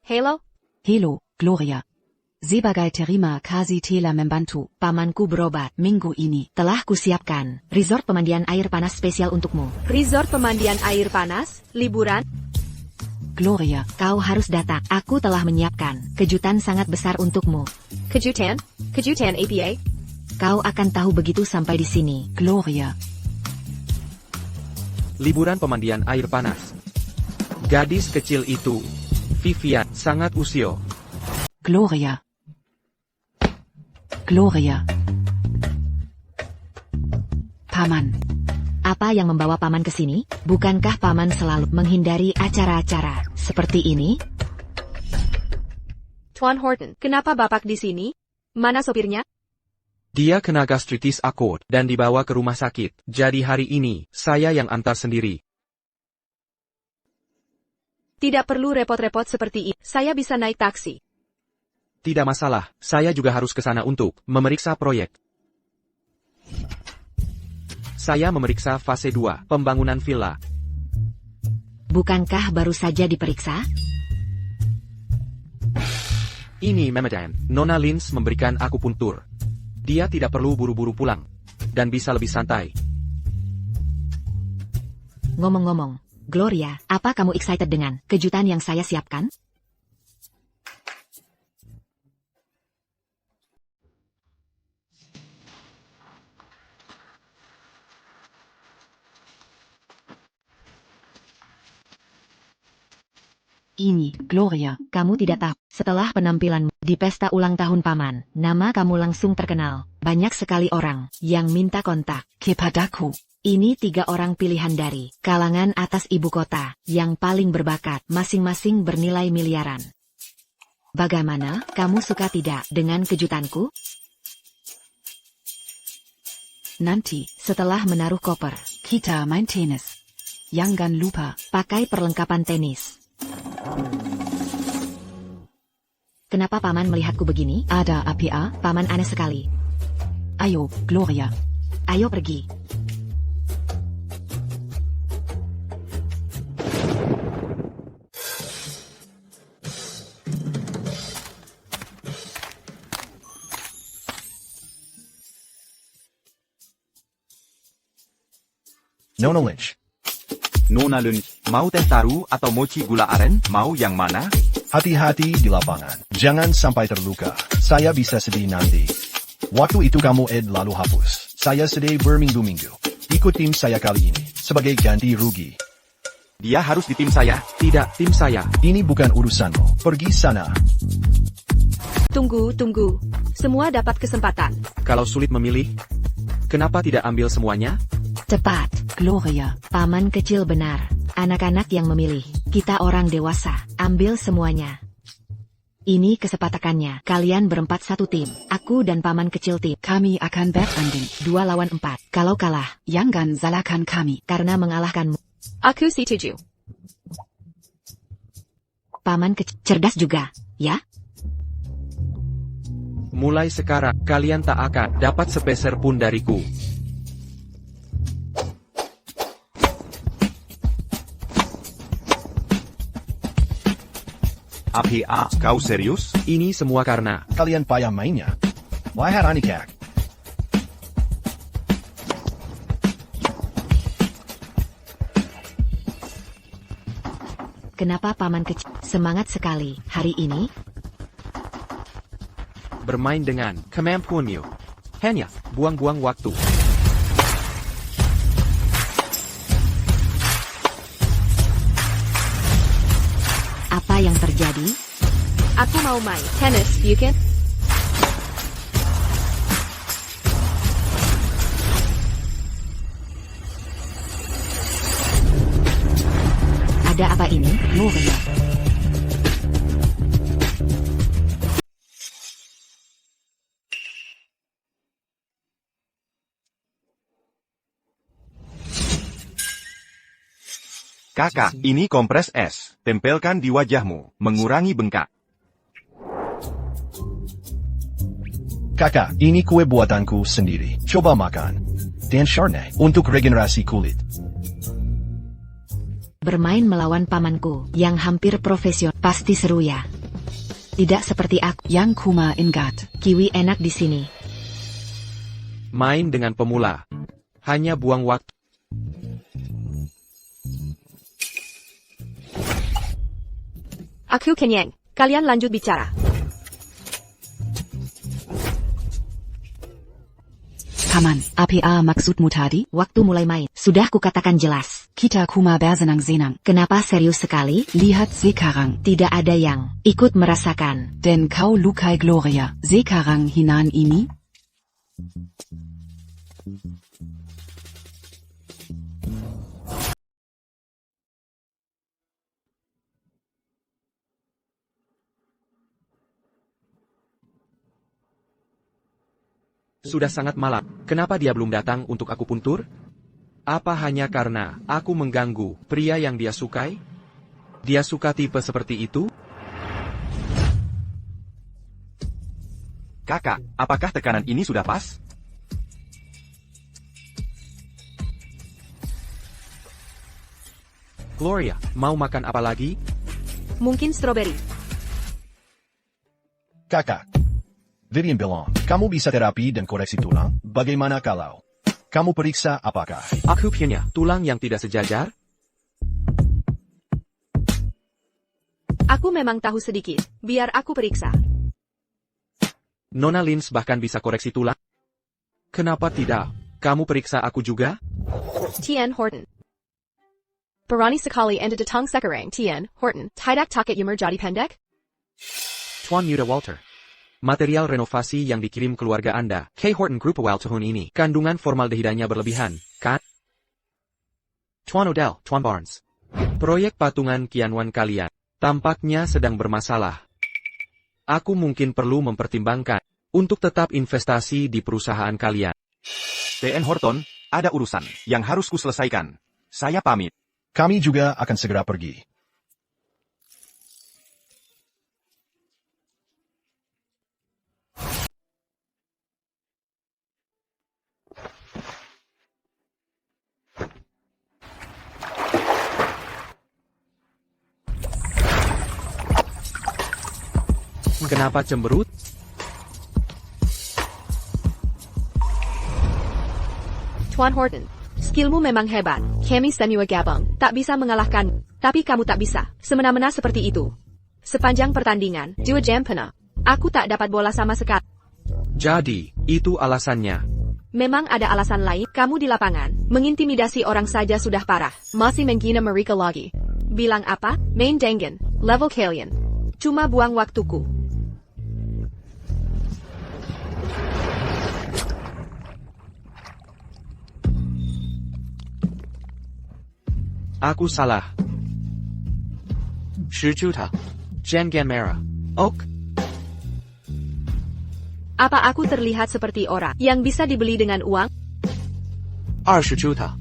Halo? Hello, Gloria. Sebagai terima kasih telah membantu pamanku berobat minggu ini, telah kusiapkan resort pemandian air panas spesial untukmu. Resort pemandian air panas, liburan? Gloria, kau harus datang. Aku telah menyiapkan kejutan sangat besar untukmu. Kejutan APA? Kau akan tahu begitu sampai di sini, Gloria. Liburan pemandian air panas. Gadis kecil itu, Vivian, sangat usio. Gloria. Paman. Apa yang membawa paman ke sini? Bukankah paman selalu menghindari acara-acara seperti ini? Tuan Horton, kenapa bapak di sini? Mana sopirnya? Dia kena gastritis akut dan dibawa ke rumah sakit. Jadi hari ini, saya yang antar sendiri. Tidak perlu repot-repot seperti ini. Saya bisa naik taksi. Tidak masalah, saya juga harus ke sana untuk memeriksa proyek. Saya memeriksa fase 2, pembangunan villa. Bukankah baru saja diperiksa? Ini Memadan, Nona Lynch memberikan akupuntur. Dia tidak perlu buru-buru pulang, dan bisa lebih santai. Ngomong-ngomong, Gloria, apa kamu excited dengan kejutan yang saya siapkan? Ini, Gloria, kamu tidak tahu. Setelah penampilanmu, Di pesta ulang tahun paman, nama kamu langsung terkenal. Banyak sekali orang yang minta kontak. Kepadaku. Ini 3 orang pilihan dari kalangan atas ibu kota yang paling berbakat, masing-masing bernilai miliaran. Bagaimana, kamu suka tidak dengan kejutanku? Nanti, Setelah menaruh koper, kita main tenis. Jangan lupa. pakai perlengkapan tenis. Kenapa paman melihatku begini? Ada APA? Paman aneh sekali. Ayo, Gloria. Ayo pergi. Nona Lynch. Nona Lynch, mau teh taru atau mochi gula aren? Mau yang mana? Hati-hati di lapangan. Jangan sampai terluka. Saya bisa sedih nanti. Waktu itu kamu lalu hapus. Saya sedih berminggu-minggu. Ikut tim saya kali ini. Sebagai ganti rugi. Dia harus di tim saya. Tidak, tim saya. Ini bukan urusanmu. Pergi sana. Tunggu. Semua dapat kesempatan. Kalau sulit memilih, kenapa tidak ambil semuanya? Cepat. Gloria. Paman kecil benar. Anak-anak yang memilih. Kita orang dewasa. Ambil semuanya. Ini kesepakatannya. Kalian berempat satu tim. Aku dan paman kecil tim. Kami akan bertanding. 2 lawan 4. Kalau kalah, Jangan salahkan kami. karena mengalahkanmu. Aku setuju. Paman kecil cerdas juga, ya? Mulai sekarang, kalian tak akan dapat sepeser pun dariku. APA, kau serius? Ini semua karena Kalian payah mainnya. Lihat Anikak. Kenapa paman kecil semangat sekali hari ini? bermain dengan kemampuanmu. Hanya buang-buang waktu. Apa yang terjadi? Aku mau main tenis, bukan? Ada apa ini, Gloria? Kakak, ini kompres es. Tempelkan di wajahmu, mengurangi bengkak. Kakak, ini kue buatanku sendiri. Coba makan. Dan Chardonnay untuk regenerasi kulit. Bermain melawan pamanku yang hampir profesional. Pasti seru ya. Tidak seperti aku. Yang Kuma Ingat. Kiwi enak di sini. Main dengan pemula. Hanya buang waktu. Aku kenyang. Kalian lanjut bicara. Paman, apa maksudmu tadi? Waktu mulai main. Sudah kukatakan jelas. Kita Kuma bersenang-senang. Kenapa serius sekali? Lihat sekarang. Tidak ada yang ikut merasakan. Dan kau lukai Gloria. Sekarang hinan ini? Sudah sangat malam. Kenapa dia belum datang untuk aku puntur? Apa hanya karena aku mengganggu pria yang dia sukai? Dia suka tipe seperti itu? Kakak, apakah tekanan ini sudah pas? Gloria, mau makan apa lagi? Mungkin stroberi. Kakak. Vivian bilang, kamu bisa terapi dan koreksi tulang. Bagaimana kalau kamu periksa apakah aku punya tulang yang tidak sejajar? Aku memang tahu sedikit. Biar aku periksa. Nona Lynch bahkan bisa koreksi tulang? Kenapa tidak? Kamu periksa aku juga? Tian Horton. Barani sekali anda datang sekarang, Tian Horton. Tidak takut umur jadi pendek? Tuan Muda Walter. Material renovasi yang dikirim keluarga Anda, K. Horton Group awal tahun ini. Kandungan formaldehidanya berlebihan, kan? Tuan Odell, Tuan Barnes. Proyek patungan Kianwan kalian tampaknya sedang bermasalah. Aku mungkin perlu mempertimbangkan untuk tetap investasi di perusahaan kalian. TN Horton, ada urusan yang harus kuselesaikan. Saya pamit. Kami juga akan segera pergi. Kenapa cemberut? Tuan Horton, skillmu memang hebat. Kami semua gabung, tak bisa mengalahkan. Tapi kamu tak bisa, semena-mena seperti itu. Sepanjang pertandingan, 2 jam penuh, aku tak dapat bola sama sekali. Jadi, itu alasannya. Memang ada alasan lain, kamu di lapangan, mengintimidasi orang saja sudah parah. Masih menghina mereka lagi. Bilang apa? Main dengan level kalian. Cuma buang waktuku. Aku salah. 10 juta. Jangan merah. Ok. Apa aku terlihat seperti orang yang bisa dibeli dengan uang? 20 juta.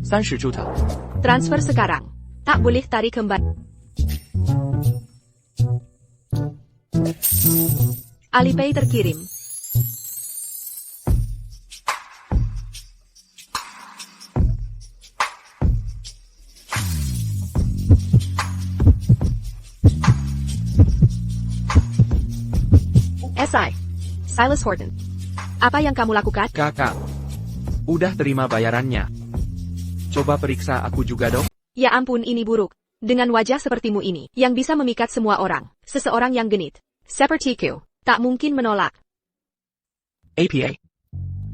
30 juta. Transfer sekarang. Tak boleh tarik kembali. Alipay terkirim. Silas Horton. Apa yang kamu lakukan? Kakak. Udah terima bayarannya. Coba periksa aku juga dong. Ya ampun, ini buruk. Dengan wajah sepertimu ini, yang bisa memikat semua orang, seseorang yang genit, sepertiku, tak mungkin menolak. APA.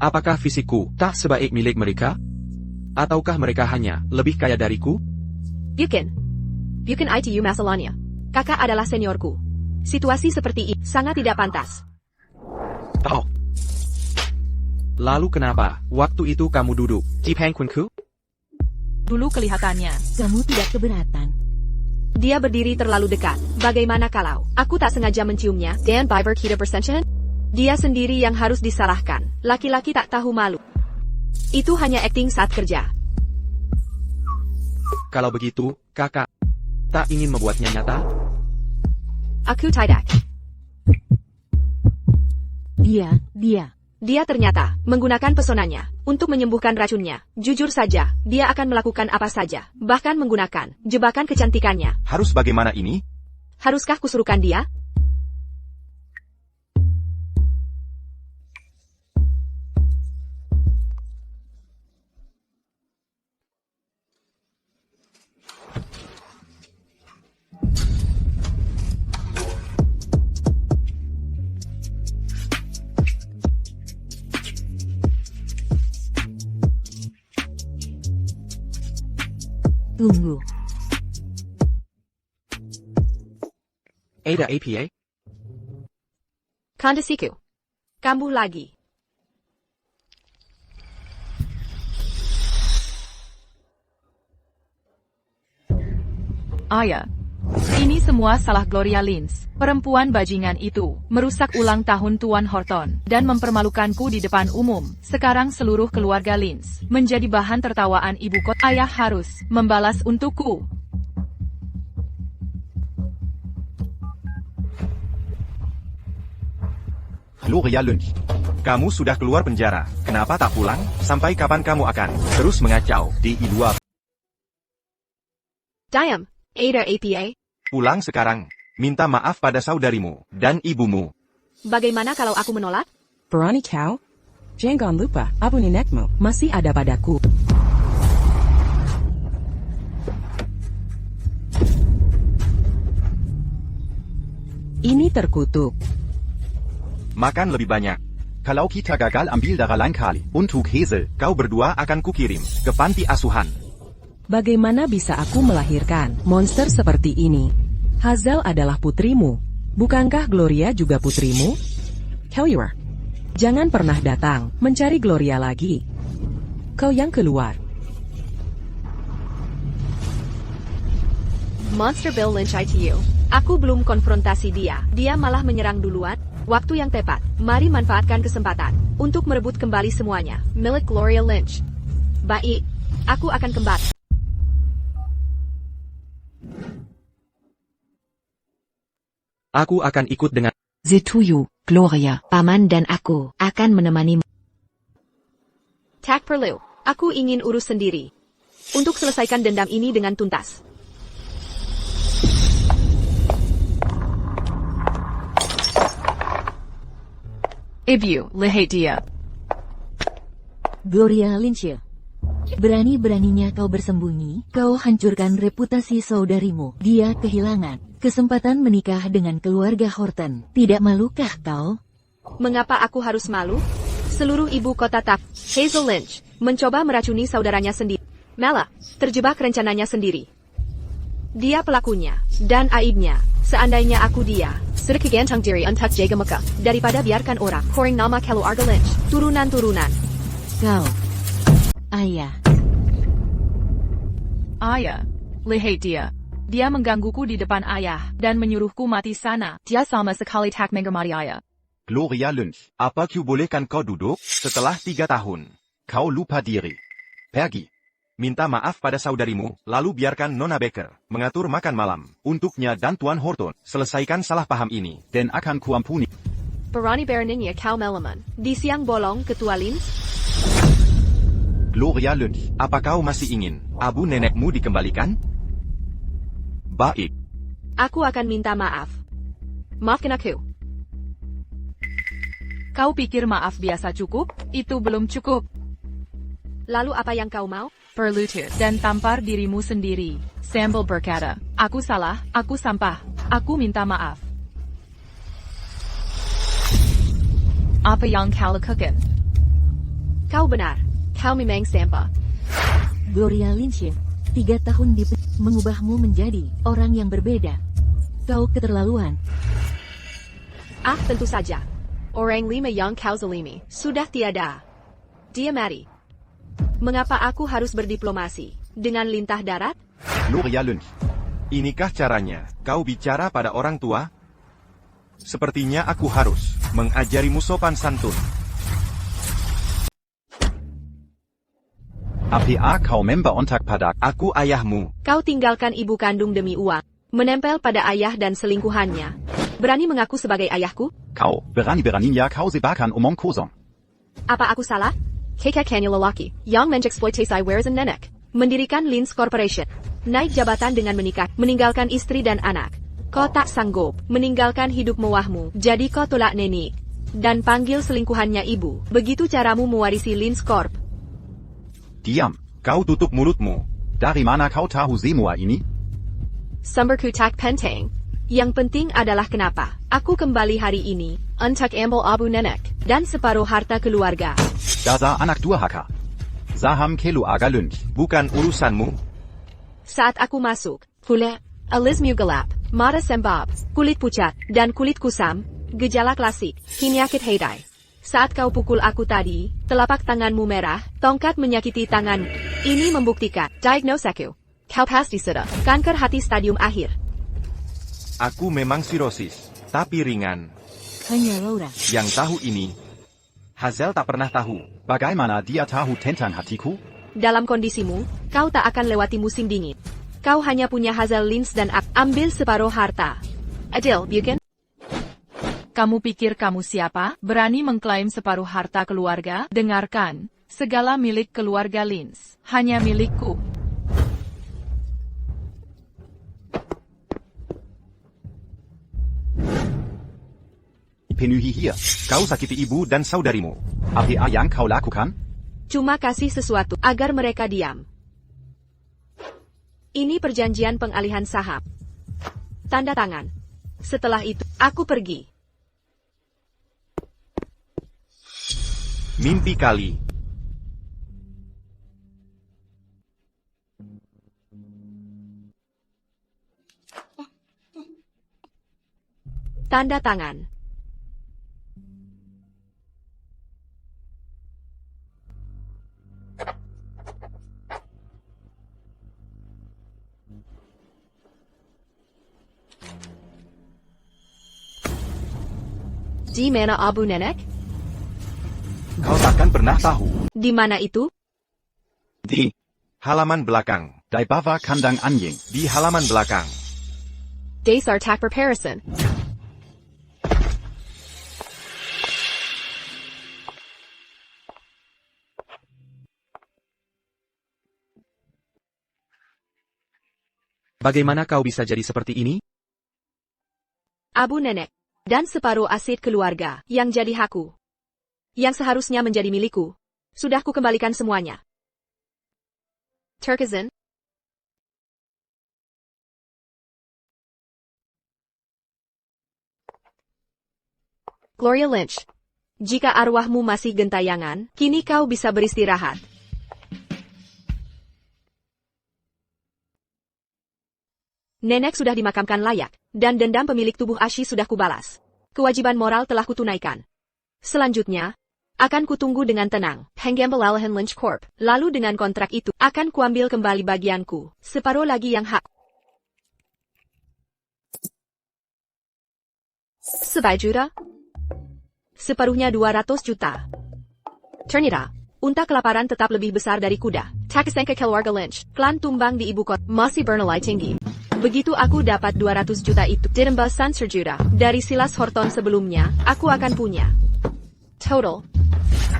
Apakah fisikku tak sebaik milik mereka? Ataukah mereka hanya lebih kaya dariku? Bukan itu masalahnya. Kakak adalah seniorku. Situasi seperti ini sangat tidak pantas. Oh. Lalu kenapa waktu itu kamu duduk di pangkunku? Dulu kelihatannya kamu tidak keberatan. Dia berdiri terlalu dekat. Bagaimana kalau aku tak sengaja menciumnya dan Biver kita bersentuhan? Dia sendiri yang harus disalahkan. Laki-laki tak tahu malu. Itu hanya akting saat kerja. Kalau begitu, kakak tak ingin membuatnya nyata? Aku tidak. Dia ternyata menggunakan pesonanya untuk menyembuhkan racunnya. Jujur saja, dia akan melakukan apa saja, bahkan menggunakan jebakan kecantikannya. Harus bagaimana ini? Haruskah kusuruhkan dia? Tunggu. Ada APA? Kandasiku. Kambuh lagi. Ayah. Ini semua salah Gloria Lynch. Perempuan bajingan itu merusak ulang tahun Tuan Horton dan mempermalukanku di depan umum. Sekarang seluruh keluarga Lynch menjadi bahan tertawaan ibu kota. Ayah harus membalas untukku. Gloria Lynch. Kamu sudah keluar penjara. Kenapa tak pulang? Sampai kapan kamu akan terus mengacau di luar? Diam. Ada APA? Pulang sekarang. Minta maaf pada saudarimu dan ibumu. Bagaimana kalau aku menolak? Berani kau? Jangan lupa, abu nenekmu masih ada padaku. Ini terkutuk. Makan lebih banyak. Kalau kita gagal ambil darah lain kali. Untuk Hazel, kau berdua akan kukirim ke panti asuhan. Bagaimana bisa aku melahirkan monster seperti ini? Hazel adalah putrimu. Bukankah Gloria juga putrimu? Keluar. Jangan pernah datang mencari Gloria lagi. Kau yang keluar. Monster Bill Lynch ITU. Aku belum konfrontasi dia. Dia malah menyerang duluan. Waktu yang tepat. Mari manfaatkan kesempatan untuk merebut kembali semuanya. Milik Gloria Lynch. Baik. Aku akan kembali. Aku akan ikut dengan Zituyu, Gloria, Paman dan aku akan menemani. Tak perlu. Aku ingin urus sendiri. Untuk selesaikan dendam ini dengan tuntas. Ibu, lihat dia. Gloria Lynch. Berani-beraninya kau bersembunyi, kau hancurkan reputasi saudarimu. Dia kehilangan kesempatan menikah dengan keluarga Horton. Tidak malukah kau? Mengapa aku harus malu? Seluruh ibu kota tak. Hazel Lynch mencoba meracuni saudaranya sendiri. Malah, terjebak rencananya sendiri. Dia pelakunya, dan aibnya. Seandainya aku dia, sedikit ganteng diri untuk jaga muka, daripada biarkan orang koring nama keluarga Lynch, turunan-turunan. Kau, ayah. Ayah, lihat dia. Dia menggangguku di depan ayah, dan menyuruhku mati sana. Dia sama sekali tak menghormati ayah. Gloria Lynch, apa ku bolehkan kau duduk? Setelah 3 tahun, kau lupa diri. Pergi. Minta maaf pada saudarimu, lalu biarkan Nona Baker mengatur makan malam untuknya dan Tuan Horton. Selesaikan salah paham ini, dan akan kuampuni. Berani beraninya kau melawan. Di siang bolong Ketua Lynch. Gloria Lynch, apa kau masih ingin abu nenekmu dikembalikan? Baik. Aku akan minta maaf. Maafkan aku. Kau pikir maaf biasa cukup? Itu belum cukup. Lalu apa yang kau mau? Berlutut dan tampar dirimu sendiri, sambil berkata, aku salah, aku sampah, aku minta maaf. Apa yang kau lakukan? Kau benar. Kau memang sampah. Gloria Lynch, 3 tahun di mengubahmu menjadi orang yang berbeda. Kau keterlaluan. Ah, tentu saja. Orang 5 yang kau zalimi sudah tiada. Dia mati. Mengapa aku harus berdiplomasi dengan lintah darat? Gloria Lynch, inikah caranya kau bicara pada orang tua? Sepertinya aku harus mengajarimu sopan santun. APA kau member ontak padak. Aku ayahmu. Kau tinggalkan ibu kandung demi uang, menempel pada ayah dan selingkuhannya. Berani mengaku sebagai ayahku? Kau, berani-beraninya kau sebarkan omong kosong. Apa aku salah? Kekeknya lelaki, yang mengeksploitasi wares and nenek. Mendirikan Lynch Corporation. Naik jabatan dengan menikah, meninggalkan istri dan anak. Kau tak sanggup, meninggalkan hidup mewahmu, jadi kau tolak nenek. Dan panggil selingkuhannya ibu. Begitu caramu mewarisi Lynch Corp. Diam, kau tutup mulutmu. Dari mana kau tahu semua ini? Sumberku tak penting. Yang penting adalah kenapa aku kembali hari ini untuk ambil abu nenek dan separuh harta keluarga. Dasar anak durhaka. Saham keluarga Lynch. Bukan urusanmu. Saat aku masuk, kulit, alismu gelap, mata sembab, kulit pucat, dan kulit kusam, gejala klasik, penyakit Haidai. Saat kau pukul aku tadi, telapak tanganmu merah, tongkat menyakiti tanganmu. Ini membuktikan, diagnosaku. Kau pasti sudah, kanker hati stadium akhir. Aku memang sirosis, tapi ringan. Hanya Laura yang tahu ini. Hazel tak pernah tahu. Bagaimana dia tahu tentang hatiku? Dalam kondisimu, kau tak akan lewati musim dingin. Kau hanya punya Hazel Lynch dan ambil separuh harta. Adil, bukan? Kamu pikir kamu siapa? Berani mengklaim separuh harta keluarga? Dengarkan, segala milik keluarga Lynch hanya milikku. Penuhi hier. Kau sakiti ibu dan saudarimu. Apa yang kau lakukan? Cuma kasih sesuatu agar mereka diam. Ini perjanjian pengalihan saham. Tanda tangan. Setelah itu, aku pergi. Mimpi kali. Tanda tangan. Di mana Abu Nenek? Kau takkan pernah tahu. Di mana itu? Di halaman belakang. Die bawah kandang anjing. Di halaman belakang. Dasar tak berperisan. Bagaimana kau bisa jadi seperti ini? Abu Nenek. Dan separuh aset keluarga, yang jadi hakku. Yang seharusnya menjadi milikku. Sudah kukembalikan semuanya. Turkizan. Gloria Lynch. Jika arwahmu masih gentayangan, kini kau bisa beristirahat. Nenek sudah dimakamkan layak, dan dendam pemilik tubuh Ashi sudah kubalas. Kewajiban moral telah kutunaikan. Selanjutnya, akan kutunggu dengan tenang, Pengambil Alahan Lynch Corp. Lalu dengan kontrak itu, akan kuambil kembali bagianku, separuh lagi yang hak. Sebai juta? Separuhnya 200 juta. Ternyata, unta kelaparan tetap lebih besar dari kuda. Takisengka keluarga Lynch, klan tumbang di ibu kota, masih bernilai tinggi. Begitu aku dapat 200 juta itu, dirembasan sejuta, dari Silas Horton sebelumnya, aku akan punya. Total.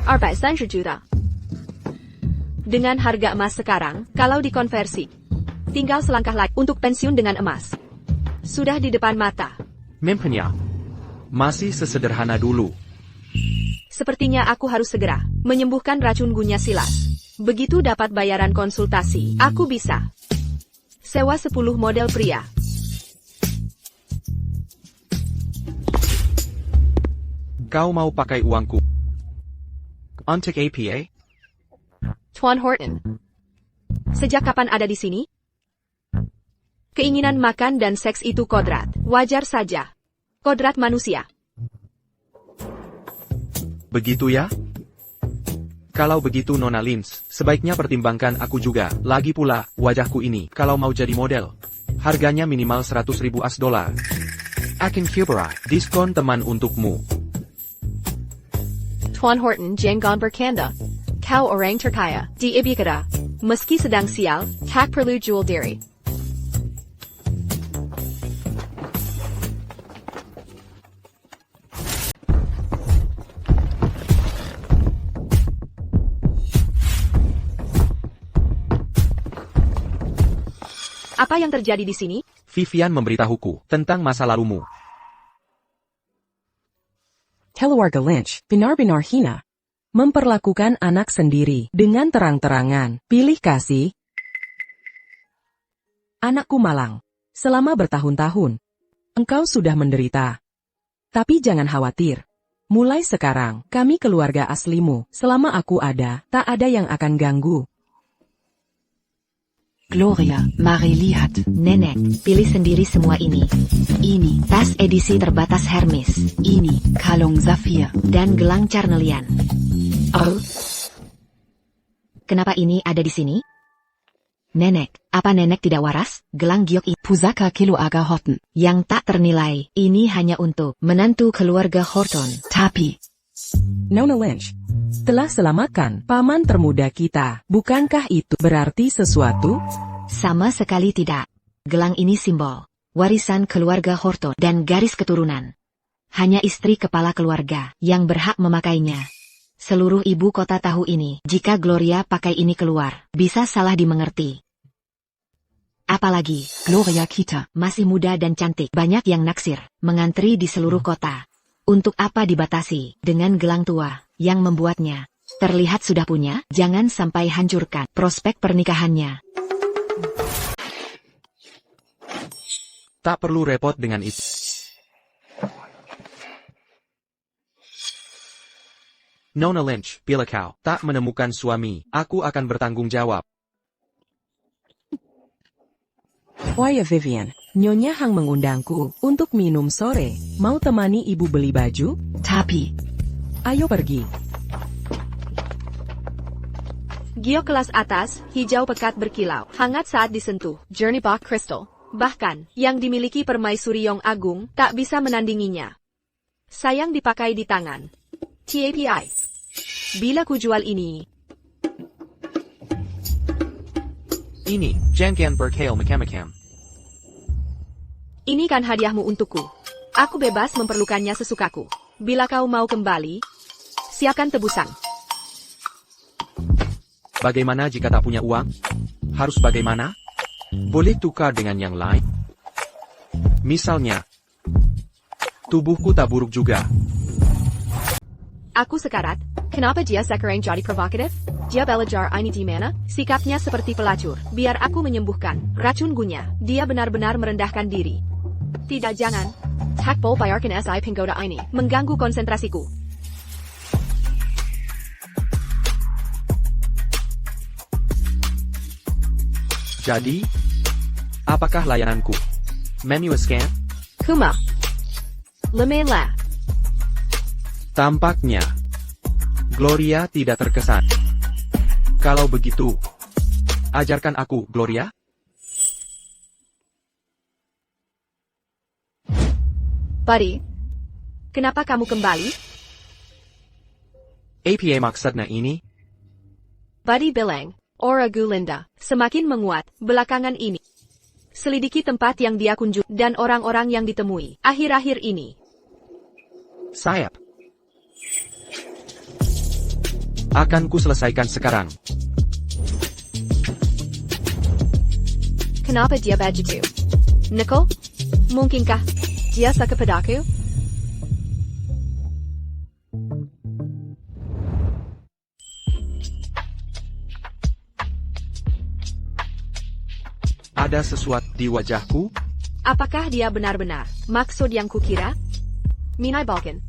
400 juta. Dengan harga emas sekarang, kalau dikonversi, tinggal selangkah lagi untuk pensiun dengan emas. Sudah di depan mata. Mimpinya. Masih sesederhana dulu. Sepertinya aku harus segera menyembuhkan racun gunya Silas. Begitu dapat bayaran konsultasi, aku bisa sewa 10 model pria. Kau mau pakai uangku untuk APA? Tuan Horton. Sejak kapan ada di sini? Keinginan makan dan seks itu kodrat. Wajar saja. Kodrat manusia. Begitu ya? Kalau begitu Nona Lynch, sebaiknya pertimbangkan aku juga. Lagi pula, wajahku ini, kalau mau jadi model, harganya minimal 100.000 US dollar. Akin Kubera, diskon teman untukmu. Tuan Horton jangan bercanda. Kau orang terkaya, di ibu kota. Meski sedang sial, tak perlu jual diri. Apa yang terjadi di sini? Vivian memberitahuku tentang masa lalumu. Keluarga Lynch, benar-benar hina. Memperlakukan anak sendiri dengan terang-terangan. Pilih kasih. Anakku malang. Selama bertahun-tahun, engkau sudah menderita. Tapi jangan khawatir. Mulai sekarang, kami keluarga aslimu. Selama aku ada, tak ada yang akan ganggu. Gloria, mari lihat. Nenek, pilih sendiri semua ini. Ini, tas edisi terbatas Hermes. Ini, kalung Zafir. Dan gelang Carnelian. Oh. Kenapa ini ada di sini? Nenek, apa nenek tidak waras? Gelang giok ini, pusaka keluarga Horton. Yang tak ternilai, ini hanya untuk menantu keluarga Horton. Tapi, Nona Lynch, telah selamatkan paman termuda kita. Bukankah itu berarti sesuatu? Sama sekali tidak. Gelang ini simbol warisan keluarga Horton dan garis keturunan. Hanya istri kepala keluarga yang berhak memakainya. Seluruh ibu kota tahu ini. Jika Gloria pakai ini keluar, bisa salah dimengerti. Apalagi, Gloria kita masih muda dan cantik. Banyak yang naksir, mengantri di seluruh kota. Untuk apa dibatasi dengan gelang tua yang membuatnya terlihat sudah punya? Jangan sampai hancurkan prospek pernikahannya. Tak perlu repot dengan itu. Nona Lynch, bila kau tak menemukan suami, aku akan bertanggung jawab. Why Vivian? Nyonya Hang mengundangku untuk minum sore. Mau temani ibu beli baju? Tapi, Ayo pergi. Giok kelas atas, hijau pekat berkilau, hangat saat disentuh. Journey Bach Crystal. Bahkan, yang dimiliki permaisuri Yong Agung, tak bisa menandinginya. Sayang dipakai di tangan. TAPI. Bila ku jual ini. Ini, Jangan Berkhail Macam. Ini kan hadiahmu untukku. Aku bebas memperlukannya sesukaku. Bila kau mau kembali, siapkan tebusan. Bagaimana jika tak punya uang? Harus bagaimana? Boleh tukar dengan yang lain? Misalnya, tubuhku tak buruk juga. Aku sekarat. Kenapa dia sekarang jadi provokatif? Dia belajar ini di mana? Sikapnya seperti pelacur. Biar aku menyembuhkan racun gunya. Dia benar-benar merendahkan diri. Tidak, jangan. Takbol bayarkan si penggoda ini. Mengganggu konsentrasiku. Jadi, apakah layananku? Menu scan? Kuma. Lemela. Tampaknya, Gloria tidak terkesan. Kalau begitu, ajarkan aku, Gloria. Buddy, kenapa kamu kembali? APA maksudnya ini? Buddy bilang, aura Gulinda semakin menguat belakangan ini. Selidiki tempat yang dia kunjungi dan orang-orang yang ditemui akhir-akhir ini. Sayap. Akan ku selesaikan sekarang. Kenapa dia begitu? Nicole, mungkinkah dia suka padaku? Ada sesuatu di wajahku? Apakah dia benar-benar maksud yang kukira? Minai Balkan.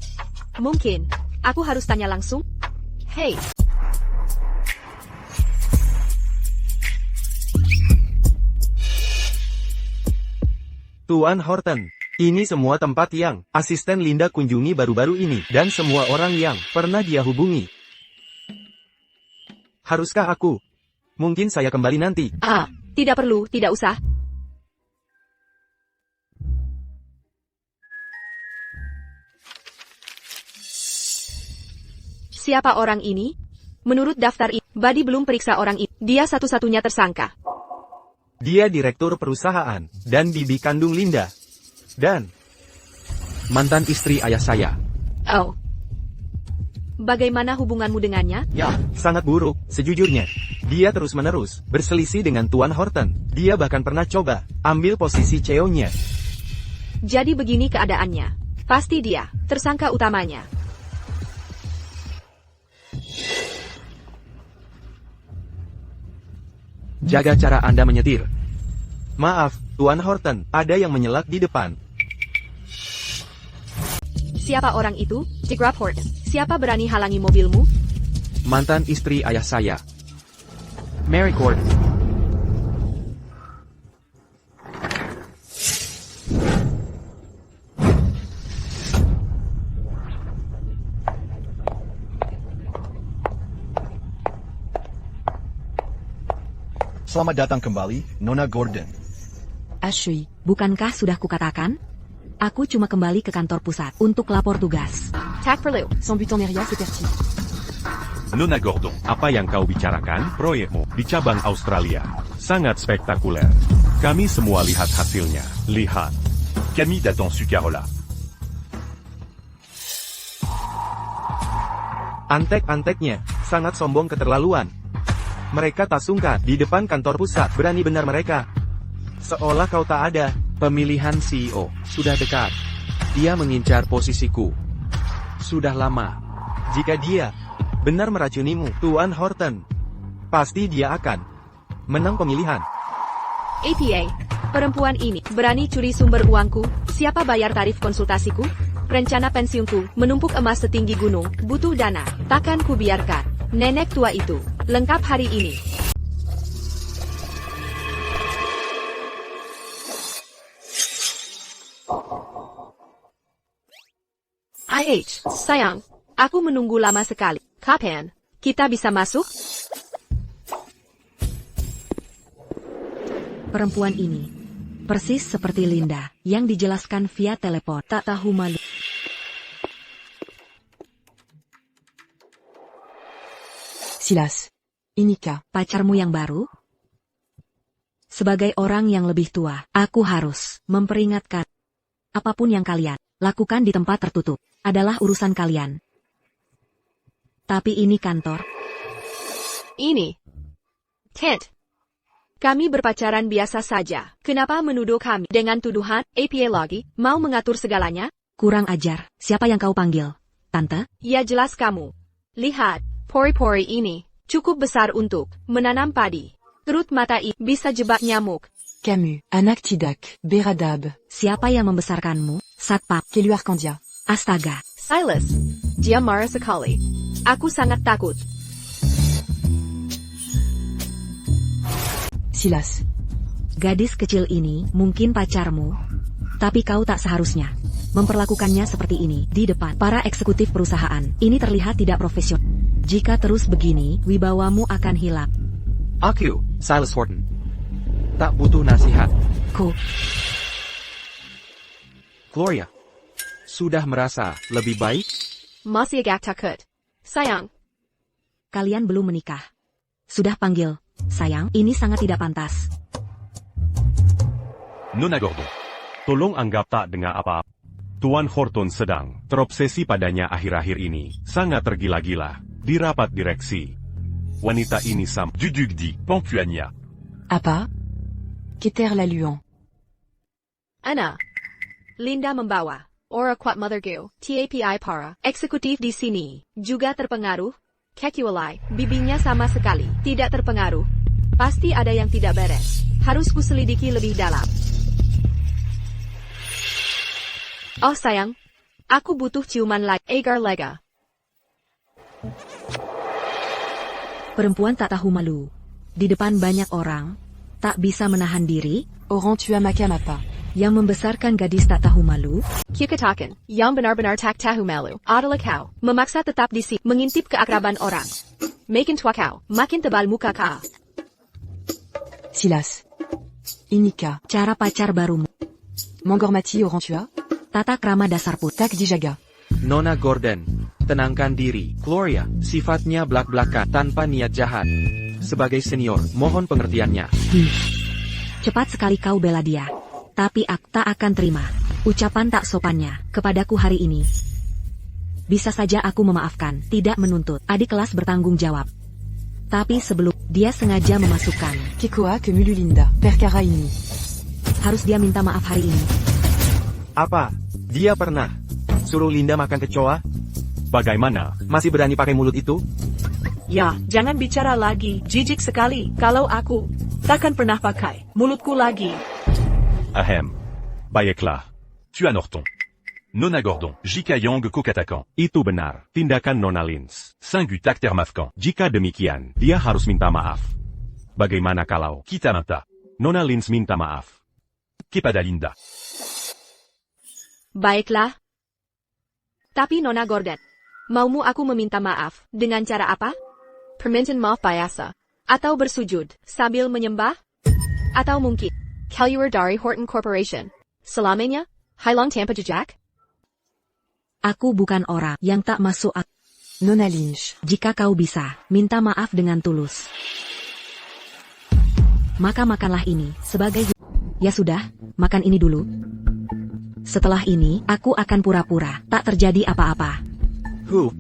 Mungkin. Aku harus tanya langsung. Hey. Tuan Horton, ini semua tempat yang asisten Linda kunjungi baru-baru ini dan semua orang yang pernah dia hubungi. Haruskah aku? Mungkin saya kembali nanti. Tidak perlu, tidak usah. Siapa orang ini? Menurut daftar ini, Buddy belum periksa orang ini. Dia satu-satunya tersangka. Dia direktur perusahaan dan bibi kandung Linda. Dan mantan istri ayah saya. Oh. Bagaimana hubunganmu dengannya? Ya, sangat buruk, sejujurnya. Dia terus-menerus berselisih dengan Tuan Horton. Dia bahkan pernah coba ambil posisi CEO-nya. Jadi begini keadaannya. Pasti dia tersangka utamanya. Jaga cara Anda menyetir. Maaf, Tuan Horton, ada yang menyelak di depan. Siapa orang itu? Tigrap Horton. Siapa berani halangi mobilmu? Mantan istri ayah saya. Mary Horton. Selamat datang kembali, Nona Gordon. Ashley, bukankah sudah kukatakan? Aku cuma kembali ke kantor pusat untuk lapor tugas. Tak perlu. Son buton area c'est perti. Nona Gordon, apa yang kau bicarakan? Proyekmu di cabang Australia. Sangat spektakuler. Kami semua lihat hasilnya. Lihat. Camille datant Sucarola. Antek-anteknya, sangat sombong keterlaluan. Mereka tak sungkan di depan kantor pusat, berani benar mereka. Seolah kau tak ada. Pemilihan CEO sudah dekat. Dia mengincar posisiku. Sudah lama. Jika dia benar meracunimu, Tuan Horton, pasti dia akan menang pemilihan. APA, perempuan ini berani curi sumber uangku. Siapa bayar tarif konsultasiku? Rencana pensiunku menumpuk emas setinggi gunung, butuh dana. Takkan ku biarkan nenek tua itu lengkap hari ini. sayang, aku menunggu lama sekali. Kapan kita bisa masuk? Perempuan ini persis seperti Linda yang dijelaskan via telepon. Tak tahu malu. Silas. Inika. Pacarmu yang baru? Sebagai orang yang lebih tua, aku harus memperingatkan. Apapun yang kalian lakukan di tempat tertutup adalah urusan kalian. Tapi ini kantor. Ini. Ted. Kami berpacaran biasa saja. Kenapa menuduh kami dengan tuduhan APA lagi? Mau mengatur segalanya? Kurang ajar. Siapa yang kau panggil? Tante? Ya jelas kamu. Lihat, pori-pori ini cukup besar untuk menanam padi. Kerut mata ini bisa jebak nyamuk. Camus. Anactidac. Beradab. Siapa yang membesarkanmu? Satpam. Kelu Arcandia. Astaga. Silas. Dia marah sekali. Aku sangat takut. Silas. Gadis kecil ini mungkin pacarmu, tapi kau tak seharusnya memperlakukannya seperti ini di depan para eksekutif perusahaan. Ini terlihat tidak profesional. Jika terus begini, wibawamu akan hilang. Aku, Silas Horton. Tak butuh nasihat. Gloria. Sudah merasa lebih baik? Masih agak takut. Sayang. Kalian belum menikah. Sudah panggil. Sayang, ini sangat tidak pantas. Nona Gordon. Tolong anggap tak dengar apa-apa. Tuan Horton sedang terobsesi padanya akhir-akhir ini. Sangat tergila-gila. Di rapat direksi. Wanita ini jujur di pempuannya. Apa? Quitter la Luan. Ana. Linda membawa Ora Kuat Mothergu, TAPI para eksekutif di sini, juga terpengaruh. Kekualai, bibinya sama sekali tidak terpengaruh. Pasti ada yang tidak beres. Harus kuselidiki lebih dalam. Oh sayang, aku butuh ciuman lagi. Agar lega. Perempuan tak tahu malu. Di depan banyak orang, tak bisa menahan diri. Orang tua Makamapa. Yang membesarkan gadis tak tahu malu. Kukatakan, yang benar-benar tak tahu malu adalah kau. Memaksa tetap di sini, mengintip keakraban orang. Makin tua kau, makin tebal muka kau. Silas. Inika. Cara pacar barumu. Mangormati orang tua. Tata krama dasar put. Tak dijaga. Nona Gordon. Tenangkan diri. Gloria, sifatnya blak-blakan tanpa niat jahat. Sebagai senior, mohon pengertiannya. Cepat sekali kau bela dia. Tapi aku tak akan terima ucapan tak sopannya kepadaku hari ini. Bisa saja aku memaafkan, tidak menuntut adik kelas bertanggung jawab. Tapi sebelum dia sengaja memasukkan Kikoa ke Mulu Linda, perkara ini. Harus dia minta maaf hari ini. Apa? Dia pernah suruh Linda makan kecoa? Bagaimana? Masih berani pakai mulut itu? Ya, jangan bicara lagi. Jijik sekali. Kalau aku takkan pernah pakai mulutku lagi. Ahem. Baiklah. Tuan Horton. Nona Gordon. Jika Yang Kukatakan. Itu benar. Tindakan Nona Lins. Sanggup tak termaafkan. Jika demikian, dia harus minta maaf. Bagaimana kalau kita minta Nona Lins minta maaf kepada Linda? Baiklah. Tapi Nona Gordon, maumu aku meminta maaf dengan cara apa? Permintaan maaf biasa? Atau bersujud sambil menyembah? Atau mungkin keluar dari Horton Corporation selamanya? Hilang tanpa jejak? Aku bukan orang yang tak masuk akal. Nona Lynch. Jika kau bisa, minta maaf dengan tulus. Maka makanlah ini, sebagai... Ya sudah, makan ini dulu. Setelah ini, aku akan pura-pura, tak terjadi apa-apa.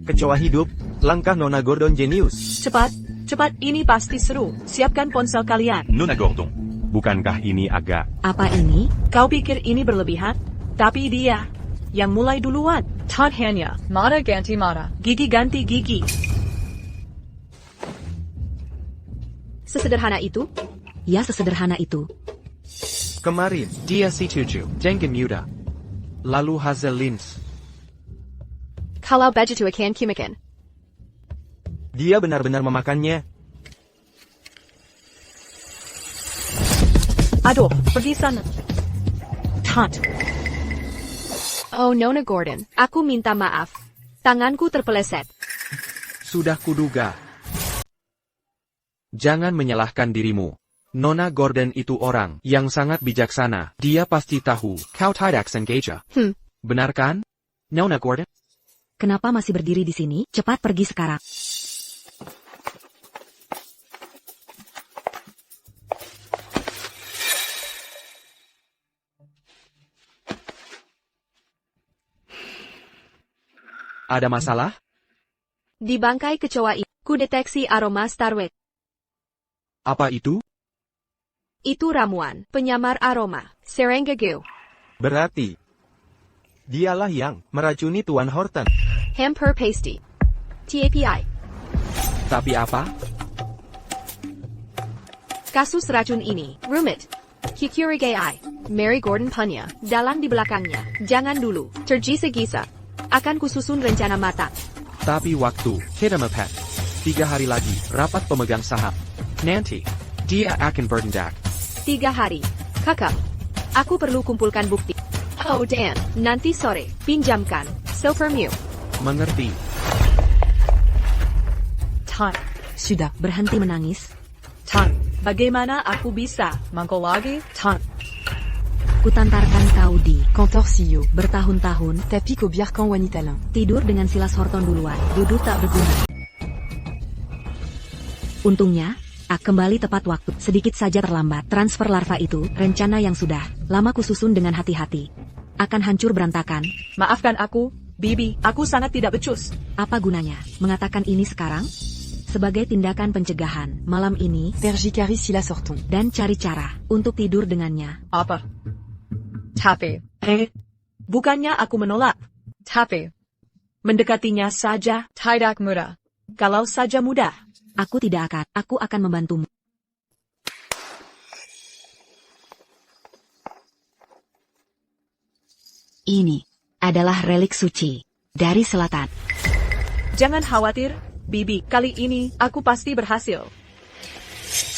Kecoa hidup, langkah Nona Gordon jenius. Cepat, ini pasti seru. Siapkan ponsel kalian. Nona Gordon, bukankah ini agak... Apa ini? Kau pikir ini berlebihan? Tapi dia yang mulai duluan. Tadhanya, mata ganti mata, gigi ganti gigi. Sesederhana itu? Ya, sesederhana itu. Kemarin, dia si Tuju, dengan muda. Lalu Hazel Lins. Kalau begitu akan kumakan. Dia benar-benar memakannya. Aduh, pergi sana. Tant. Oh Nona Gordon, aku minta maaf. Tanganku terpeleset. Sudah kuduga. Jangan menyalahkan dirimu. Nona Gordon itu orang yang sangat bijaksana. Dia pasti tahu kau tidak sengaja. Benar kan, Nona Gordon? Kenapa masih berdiri di sini? Cepat pergi sekarang. Ada masalah? Di bangkai kecoa ini, ku deteksi aroma starwet. Apa itu? Itu ramuan, penyamar aroma, Serengageo. Berarti, dialah yang meracuni Tuan Horton. Hamper pasty. TAPI. Tapi apa? Kasus racun ini, rumit. Kikurigai. Mary Gordon punya, dalang di belakangnya. Jangan dulu, tergisa-gisa. Akan kususun rencana matang. Tapi waktu kita mepet. 3 hari lagi, rapat pemegang saham. Nanti, dia akan bertindak. 3 hari. Kakak. Aku perlu kumpulkan bukti. Oh Dan, nanti sore, pinjamkan. Silvermew. Mengerti. Tan, Sudah, berhenti menangis. Tan, bagaimana aku bisa mangkol lagi? Tan, Kutantarkan kau di Cantorcillo. bertahun-tahun, Tapi qu'au Biarcan Wanitalin. tidur dengan Silas Horton duluan, duduk tak berguna. Untungnya, kembali tepat waktu, sedikit saja terlambat. Transfer larva itu, rencana yang sudah lama kususun dengan hati-hati, akan hancur berantakan. maafkan aku, Bibi, aku sangat tidak becus. Apa gunanya mengatakan ini sekarang? Sebagai tindakan pencegahan, malam ini, Perjicari Silas Horton. dan cari cara untuk tidur dengannya. Apa? Tapi, bukannya aku menolak. Tapi, mendekatinya saja tidak mudah. Kalau saja mudah, Aku tidak akan, aku akan membantumu. Ini adalah relik suci dari selatan. jangan khawatir, Bibi, kali ini aku pasti berhasil.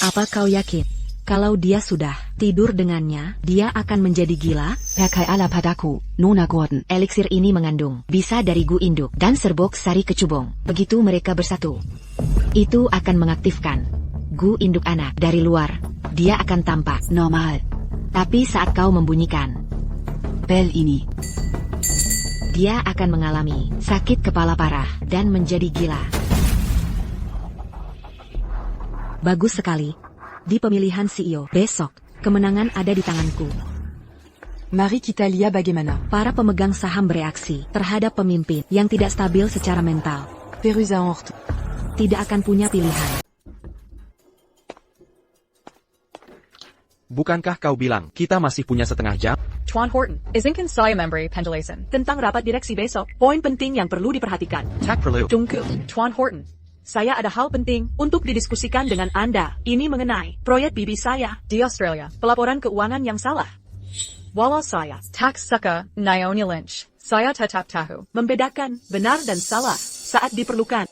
Apa kau yakin? Kalau dia sudah tidur dengannya, dia akan menjadi gila? Pakai ala padaku, Nona Gordon. Eliksir ini mengandung bisa dari gu induk dan serbuk sari kecubung. Begitu mereka bersatu, itu akan mengaktifkan gu induk anak dari luar. Dia akan tampak normal. Tapi saat kau membunyikan Bel ini. dia akan mengalami sakit kepala parah dan menjadi gila. Bagus sekali. Di pemilihan CEO besok, kemenangan ada di tanganku. Mari kita lihat bagaimana. Para pemegang saham bereaksi terhadap pemimpin yang tidak stabil secara mental. Perusa Horton. Tidak akan punya pilihan. Bukankah kau bilang kita masih punya setengah jam? Tuan Horton, izinkan saya memberi penjelasan tentang rapat direksi besok. Poin penting yang perlu diperhatikan. Tak perlu. Tunggu, Tuan Horton. Saya ada hal penting untuk didiskusikan dengan Anda. Ini mengenai proyek bibi saya di Australia. Pelaporan keuangan yang salah. Walau saya tak suka Naomi Lynch, saya tetap tahu membedakan benar dan salah saat diperlukan.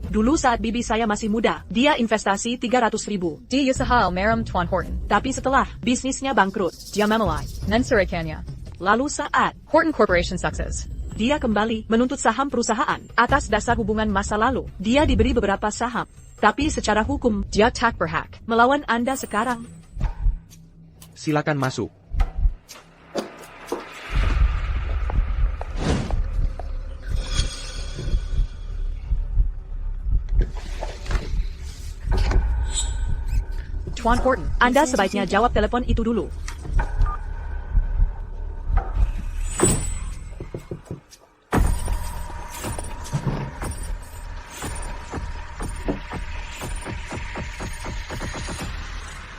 Dulu saat bibi saya masih muda, dia investasi 300.000 di usaha Almaram Tuan Horton. Tapi setelah bisnisnya bangkrut, dia memulai mensurikannya. Lalu saat Horton Corporation sukses, dia kembali menuntut saham perusahaan atas dasar hubungan masa lalu. Dia diberi beberapa saham, tapi secara hukum dia tak berhak melawan Anda sekarang. Silakan masuk. Tuan Horton, Anda sebaiknya jawab telepon itu dulu.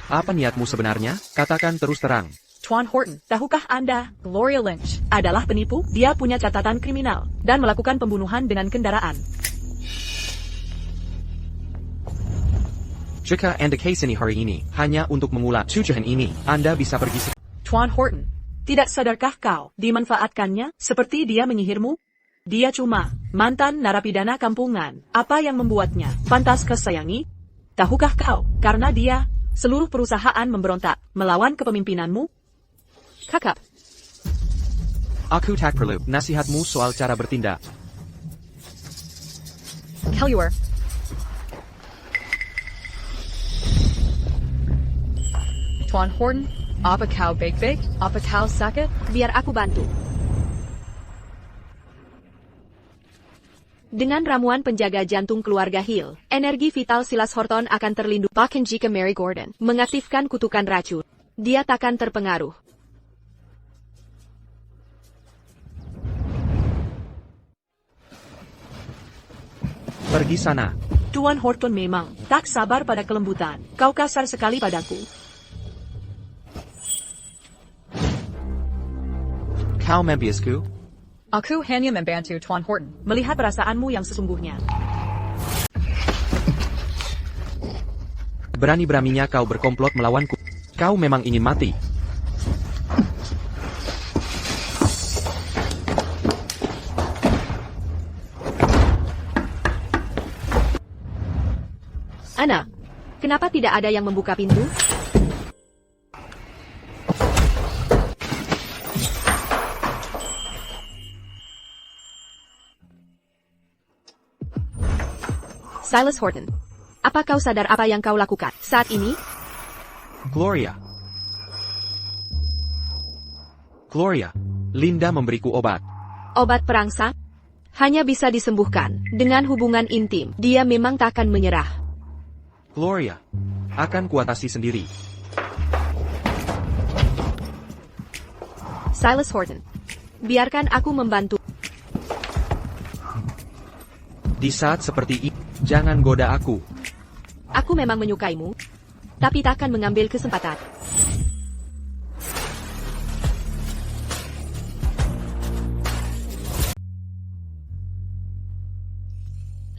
Apa niatmu sebenarnya? Katakan terus terang. Tuan Horton, tahukah Anda, Gloria Lynch adalah penipu? Dia punya catatan kriminal dan melakukan pembunuhan dengan kendaraan. Jika Anda kesini hari ini hanya untuk mengulat tujuan ini, Anda bisa pergi. Tuan Horton, tidak sadarkah kau dimanfaatkannya seperti dia menyihirmu? Dia cuma mantan narapidana kampungan. Apa yang membuatnya pantas kesayangi? Tahukah kau, karena dia, seluruh perusahaan memberontak melawan kepemimpinanmu? Kakak. Aku tak perlu nasihatmu soal cara bertindak. Keluar. Tuan Horton, apa kau baik-baik? Apa kau sakit? Biar aku bantu. Dengan ramuan penjaga jantung keluarga Hill, energi vital Silas Horton akan terlindung. Bahkan jika Mary Gordon mengaktifkan kutukan racun, dia takkan terpengaruh. Pergi sana. Tuan Horton memang tak sabar pada kelembutan. Kau kasar sekali padaku. Kau membiasku? Aku hanya membantu Tuan Horton melihat perasaanmu yang sesungguhnya. Berani-beraninya kau berkomplot melawanku. Kau memang ingin mati. Ana, kenapa tidak ada yang membuka pintu? Silas Horton, apa kau sadar apa yang kau lakukan saat ini? Gloria. Gloria, Linda memberiku obat. Obat perangsang? Hanya bisa disembuhkan dengan hubungan intim. Dia memang takkan menyerah. Gloria, akan kuatasi sendiri. Silas Horton, biarkan aku membantu. Di saat seperti ini, jangan goda aku. Aku memang menyukaimu, tapi takkan mengambil kesempatan.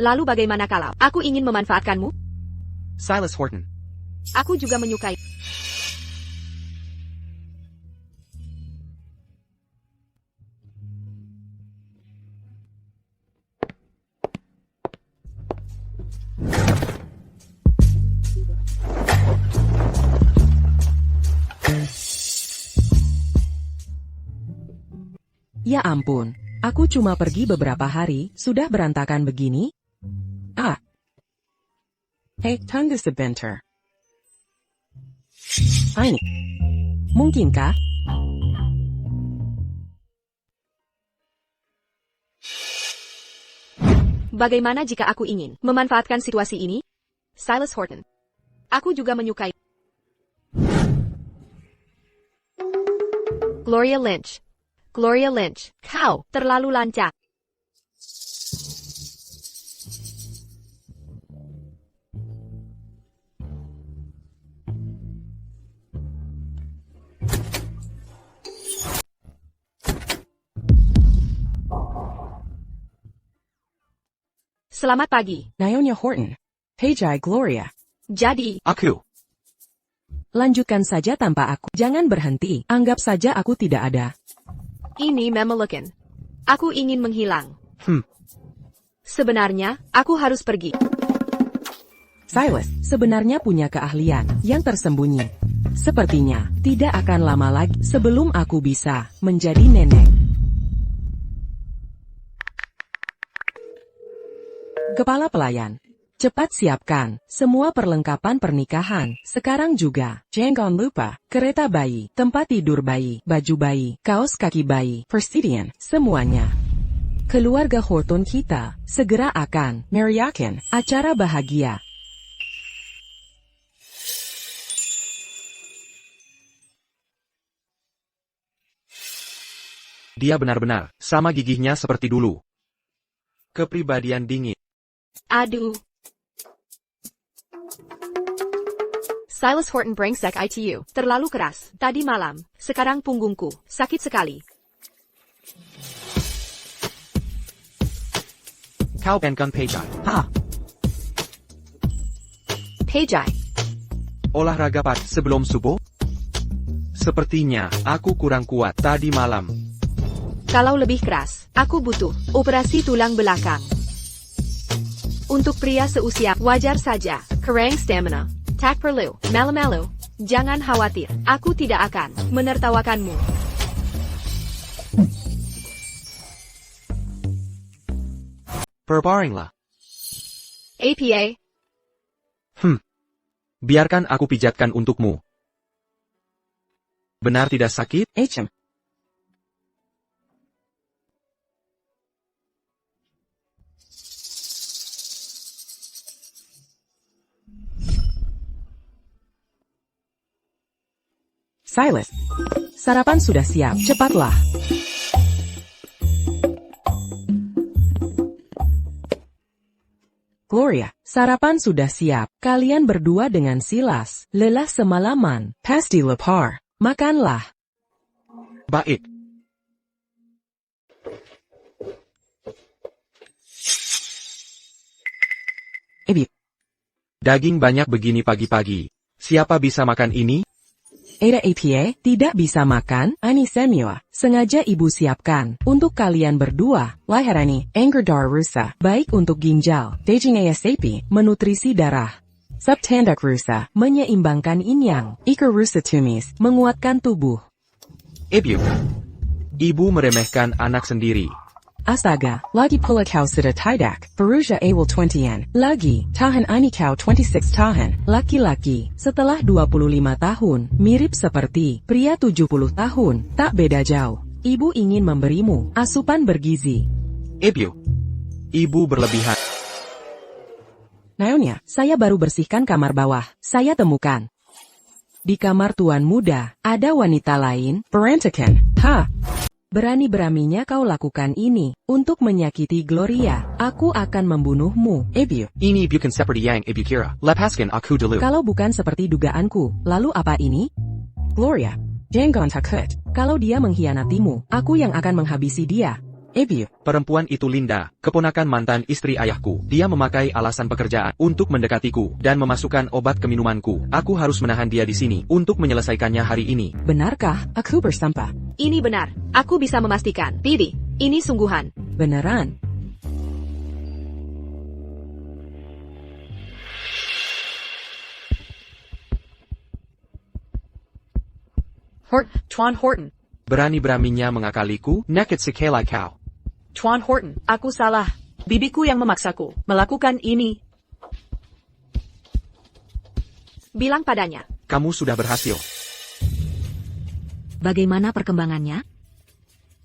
Lalu bagaimana kalau aku ingin memanfaatkanmu? Silas Horton. Aku juga menyukai. Ya ampun, aku cuma pergi beberapa hari, sudah berantakan begini? Ah. Hey, tunggu sebentar. Ini. Mungkinkah? Bagaimana jika aku ingin memanfaatkan situasi ini? Silas Horton. Aku juga menyukai. Gloria Lynch. Gloria Lynch, kau terlalu lancang. Selamat pagi. Nyonya Horton. Pejai Gloria. Jadi, aku. Lanjutkan saja tanpa aku. Jangan berhenti. Anggap saja aku tidak ada. Ini memelekan. Aku ingin menghilang. Sebenarnya, aku harus pergi. Silas sebenarnya punya keahlian yang tersembunyi. Sepertinya tidak akan lama lagi sebelum aku bisa menjadi nenek. Kepala pelayan, cepat siapkan semua perlengkapan pernikahan. Sekarang juga, jangan lupa kereta bayi, tempat tidur bayi, baju bayi, kaos kaki bayi, persediaan, semuanya. Keluarga Horton kita segera akan merayakan acara bahagia. Dia benar-benar sama gigihnya seperti dulu. Kepribadian dingin. Aduh. Silas Horton brengsek ITU. Terlalu keras. Tadi malam. Sekarang punggungku. Sakit sekali. Kau penkan Pejai. Pejai. Olahraga pagi sebelum subuh? Sepertinya aku kurang kuat tadi malam. Kalau lebih keras, aku butuh operasi tulang belakang. Untuk pria seusia, wajar saja, kurang stamina. Tak perlu, melo-melo. Jangan khawatir, aku tidak akan menertawakanmu. Berbaringlah. APA. Biarkan aku pijatkan untukmu. Benar tidak sakit? HM. Silas, sarapan sudah siap, cepatlah. Gloria, sarapan sudah siap. Kalian berdua dengan Silas, lelah semalaman, pasti lapar. Makanlah. Baik. Ebi, Daging banyak begini pagi-pagi. Siapa bisa makan ini? Ada APA, tidak bisa makan, ani semua, sengaja ibu siapkan, untuk kalian berdua, laharani, engerdar rusa, baik untuk ginjal, daging ASAP, menutrisi darah. Subtandak rusa, menyeimbangkan inyang, iker rusa tumis, menguatkan tubuh. Ibu meremehkan anak sendiri. Astaga, lagi pula kau sudah tidak, Perusia awal 20-an, lagi, tahan ini kau 26 tahun, laki-laki, setelah 25 tahun, mirip seperti pria 70 tahun, tak beda jauh. Ibu ingin memberimu asupan bergizi. Ibu berlebihan. Naonya, saya baru bersihkan kamar bawah, saya temukan. Di kamar tuan muda, ada wanita lain, berantakan, Berani-beraninya kau lakukan ini, untuk menyakiti Gloria, aku akan membunuhmu, Ebu. Ini bukan seperti yang Ibu kira, lepaskan aku dulu. Kalau bukan seperti dugaanku, lalu apa ini? Gloria, jangan takut, kalau dia mengkhianatimu, aku yang akan menghabisi dia, Ebu. Perempuan itu Linda, keponakan mantan istri ayahku. Dia memakai alasan pekerjaan untuk mendekatiku dan memasukkan obat ke minumanku. Aku harus menahan dia di sini untuk menyelesaikannya hari ini. Benarkah aku bersampah? Ini benar. Aku bisa memastikan. Bibi, ini sungguhan. Beneran. Tuan Horton. Berani-beraninya mengakaliku, naked sekali kau. Tuan Horton, aku salah. Bibiku yang memaksaku melakukan ini. Bilang padanya. Kamu sudah berhasil. Bagaimana perkembangannya?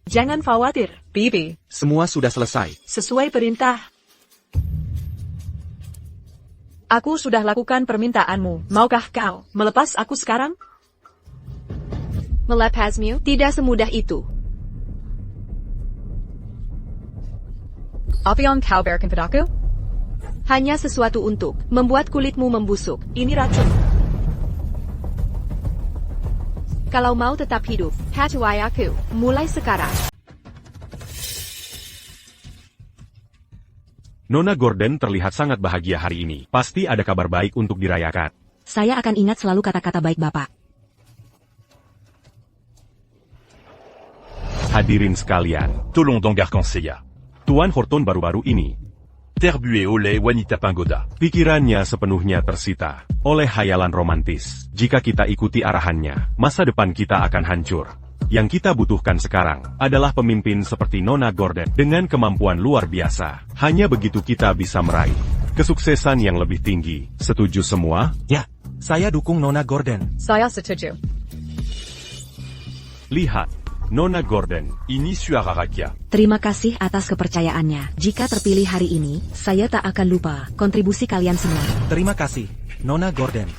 Jangan khawatir, Bibi. Semua sudah selesai. Sesuai perintah. Aku sudah lakukan permintaanmu. Maukah kau melepas aku sekarang? Melepasmu tidak semudah itu. Apa yang kau berikan padaku? Hanya sesuatu untuk membuat kulitmu membusuk. Ini racun. Kalau mau tetap hidup, hatuai aku, mulai sekarang. Nona Gordon terlihat sangat bahagia hari ini. Pasti ada kabar baik untuk dirayakan. Saya akan ingat selalu kata-kata baik Bapak. Hadirin sekalian, tolong dengarkan saya. Tuan Horton baru-baru ini terbuai oleh wanita panggoda. Pikirannya sepenuhnya tersita oleh hayalan romantis. Jika kita ikuti arahannya, masa depan kita akan hancur. Yang kita butuhkan sekarang adalah pemimpin seperti Nona Gordon dengan kemampuan luar biasa. Hanya begitu kita bisa meraih kesuksesan yang lebih tinggi. Setuju semua? Ya, saya dukung Nona Gordon. Saya setuju. Lihat, Nona Gordon, ini suara rakyat. Terima kasih atas kepercayaannya. Jika terpilih hari ini, saya tak akan lupa kontribusi kalian semua. Terima kasih, Nona Gordon.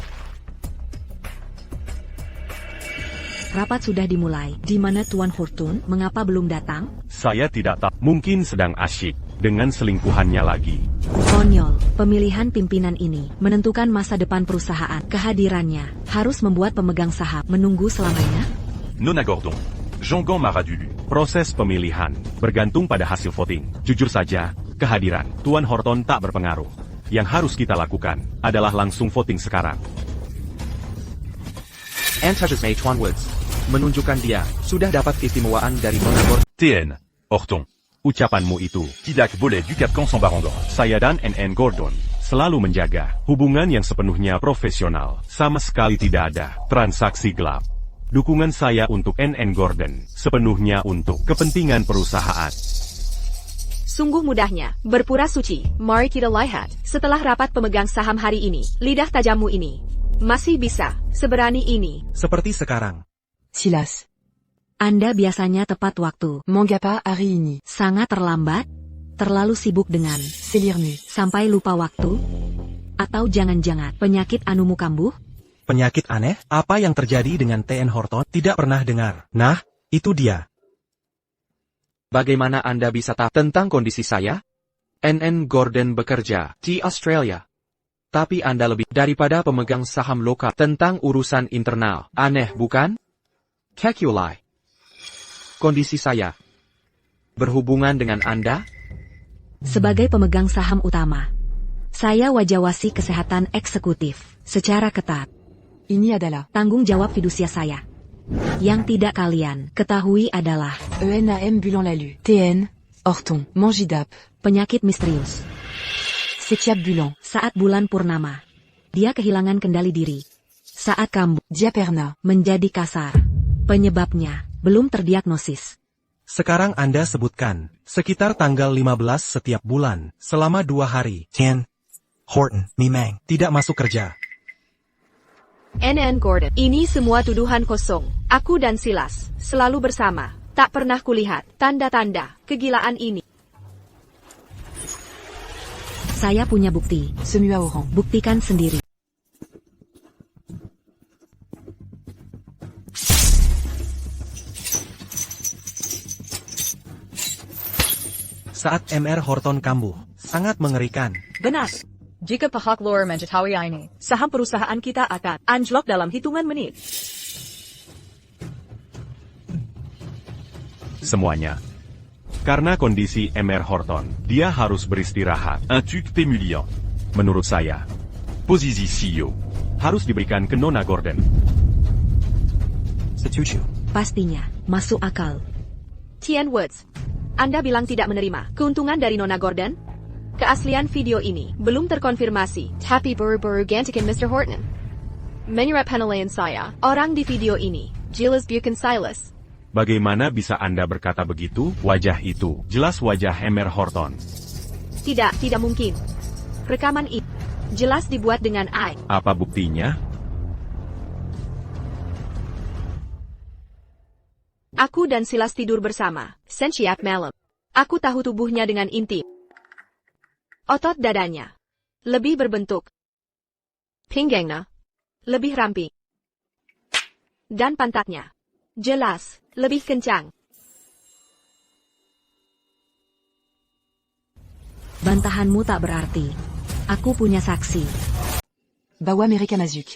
Rapat sudah dimulai. Di mana Tuan Horton? Mengapa belum datang? Saya tidak tahu. Mungkin sedang asyik dengan selingkuhannya lagi. Konyol, pemilihan pimpinan ini menentukan masa depan perusahaan. Kehadirannya harus membuat pemegang saham menunggu selamanya. Nona Gordon, Jean-Gon Maradulu. Proses pemilihan bergantung pada hasil voting. Jujur saja, kehadiran Tuan Horton tak berpengaruh. Yang harus kita lakukan adalah langsung voting sekarang. And touches May Tuan Woods. Menunjukkan dia sudah dapat keistimewaan dari Nona Gordon. Tien, Horton. Ucapanmu itu tidak boleh diucapkan sembarangan. Saya dan NN Gordon selalu menjaga hubungan yang sepenuhnya profesional. Sama sekali tidak ada transaksi gelap. Dukungan saya untuk NN Gordon sepenuhnya untuk kepentingan perusahaan. Sungguh mudahnya, berpura suci. Mari kita lihat. Setelah rapat pemegang saham hari ini, lidah tajammu ini masih bisa seberani ini. Seperti sekarang. Silas. Anda biasanya tepat waktu. Mangapa hari ini? Sangat terlambat? Terlalu sibuk dengan Selirmu. sampai lupa waktu? Atau jangan-jangan penyakit anumu kambuh? Penyakit aneh? Apa yang terjadi dengan TN Horton? Tidak pernah dengar. Nah, itu dia. Bagaimana Anda bisa tahu tentang kondisi saya? NN Gordon bekerja di Australia. Tapi Anda lebih daripada pemegang saham lokal tentang urusan internal. Aneh, bukan? Kekulai. Kondisi saya berhubungan dengan Anda? Sebagai pemegang saham utama, saya wajawasi kesehatan eksekutif secara ketat. Ini adalah Tanggung jawab fidusia saya. Yang tidak kalian ketahui adalah ENAM Bulan-Lalu. TN Horton. Mangidap. penyakit misterius. Setiap bulan. Saat bulan purnama, dia kehilangan kendali diri. Saat kambuh, Diaperna. menjadi kasar. Penyebabnya belum terdiagnosis. Sekarang Anda sebutkan, sekitar tanggal 15 setiap bulan, selama 2 hari. TN Horton, Mimang, tidak masuk kerja. NN Gordon. Ini semua tuduhan kosong. Aku dan Silas selalu bersama. Tak pernah kulihat tanda-tanda kegilaan ini. Saya punya bukti. Semua orang. Buktikan sendiri. Saat MR Horton kambuh, sangat mengerikan. Benar. Jika pihak luar mengetahui ini, saham perusahaan kita akan anjlok dalam hitungan menit. Semuanya. Karena kondisi MR Horton, dia harus beristirahat. Un truc pémulliant. Menurut saya, posisi CEO harus diberikan ke Nona Gordon. Setuju. Pastinya, masuk akal. Tian Woods. Anda bilang tidak menerima keuntungan dari Nona Gordon? Keaslian video ini belum terkonfirmasi. Tapi buru-buru gantikan Mr. Horton. Menyerap penilaian saya. Orang di video ini, Gilles Buchan Silas. Bagaimana bisa Anda berkata begitu? Wajah itu, jelas wajah MR Horton. Tidak mungkin. Rekaman itu jelas dibuat dengan AI. Apa buktinya? Aku dan Silas tidur bersama, setiap malam. Aku tahu tubuhnya dengan intim. Otot dadanya lebih berbentuk. Pinggangnya lebih ramping. Dan pantatnya jelas lebih kencang. Bantahanmu tak berarti. Aku punya saksi. Bawa mereka masuk.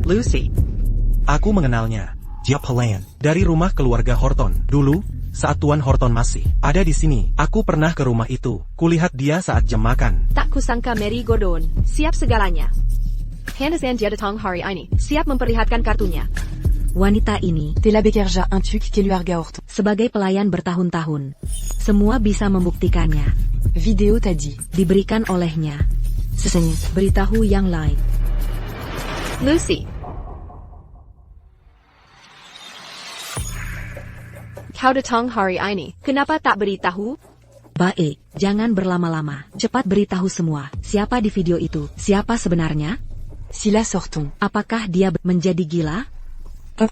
Lucy. Aku mengenalnya. Dia pelayan dari rumah keluarga Horton. Dulu, saat Tuan Horton masih ada di sini, aku pernah ke rumah itu. Kulihat dia saat jam makan. Tak kusangka Mary Gordon siap segalanya. Henderson dia datang hari ini, siap memperlihatkan kartunya. Wanita ini, Tela bekerja untuk keluarga Horton. sebagai pelayan bertahun-tahun, semua bisa membuktikannya. Video tadi Diberikan olehnya. sesanya. Beritahu yang lain. Lucy. Kau datang hari ini, kenapa tak beritahu? Baik, jangan berlama-lama. Cepat beritahu semua. Siapa di video itu? Siapa sebenarnya? Silas Horton. Apakah dia menjadi gila?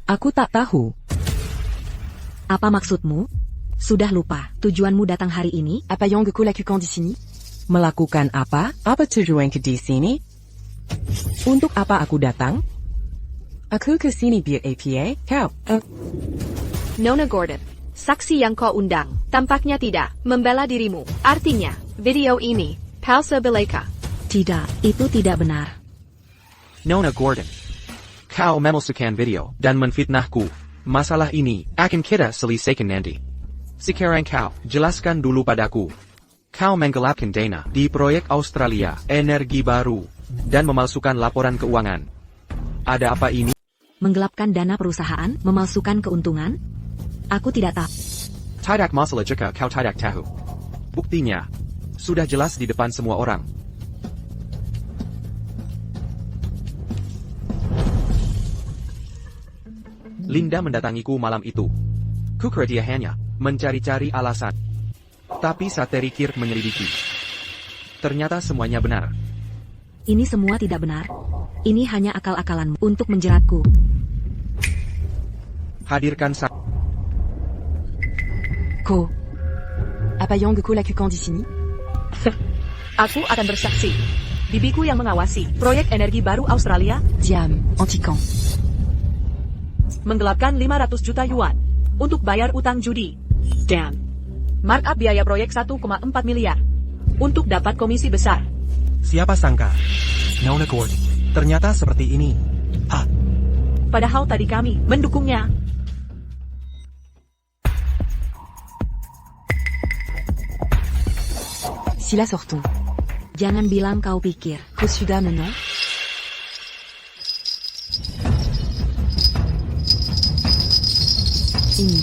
Aku tak tahu. Apa maksudmu? Sudah lupa tujuanmu datang hari ini? Apa yang kau lakukan di sini? Melakukan apa? Apa tujuanku di sini? Untuk apa aku datang? Aku ke sini biar APA. Kau. Nona Gordon. Saksi yang kau undang, tampaknya tidak membela dirimu. Artinya, video ini palsu belaka. Tidak, itu tidak benar. Nona Gordon. Kau memalsukan video dan menfitnahku. Masalah ini akan kita selesaikan nanti. Sekarang kau jelaskan dulu padaku. Kau menggelapkan dana di proyek Australia Energi Baru dan memalsukan laporan keuangan. Ada apa ini? Menggelapkan dana perusahaan, memalsukan keuntungan? Aku tidak tahu. Tidak masalah jika kau tidak tahu. Buktinya sudah jelas di depan semua orang. Linda mendatangiku malam itu. Kukira dia hanya mencari-cari alasan. Tapi saat Terry Kirk menyelidiki, ternyata semuanya benar. Ini semua tidak benar. Ini hanya akal-akalanmu untuk menjeratku. Hadirkan Ko. Apa Yang Ko lakukan di sini? Aku akan bersaksi. Bibiku yang mengawasi proyek energi baru Australia. Diam, Antikan. Menggelapkan 500 juta yuan untuk bayar utang judi. Dan markup biaya proyek 1,4 miliar untuk dapat komisi besar. Siapa sangka? Nona Gordon. Ternyata seperti ini. Padahal tadi kami mendukungnya. Sila sortons. Jangan bilang kau pikir. Que sudah maintenant? Ini.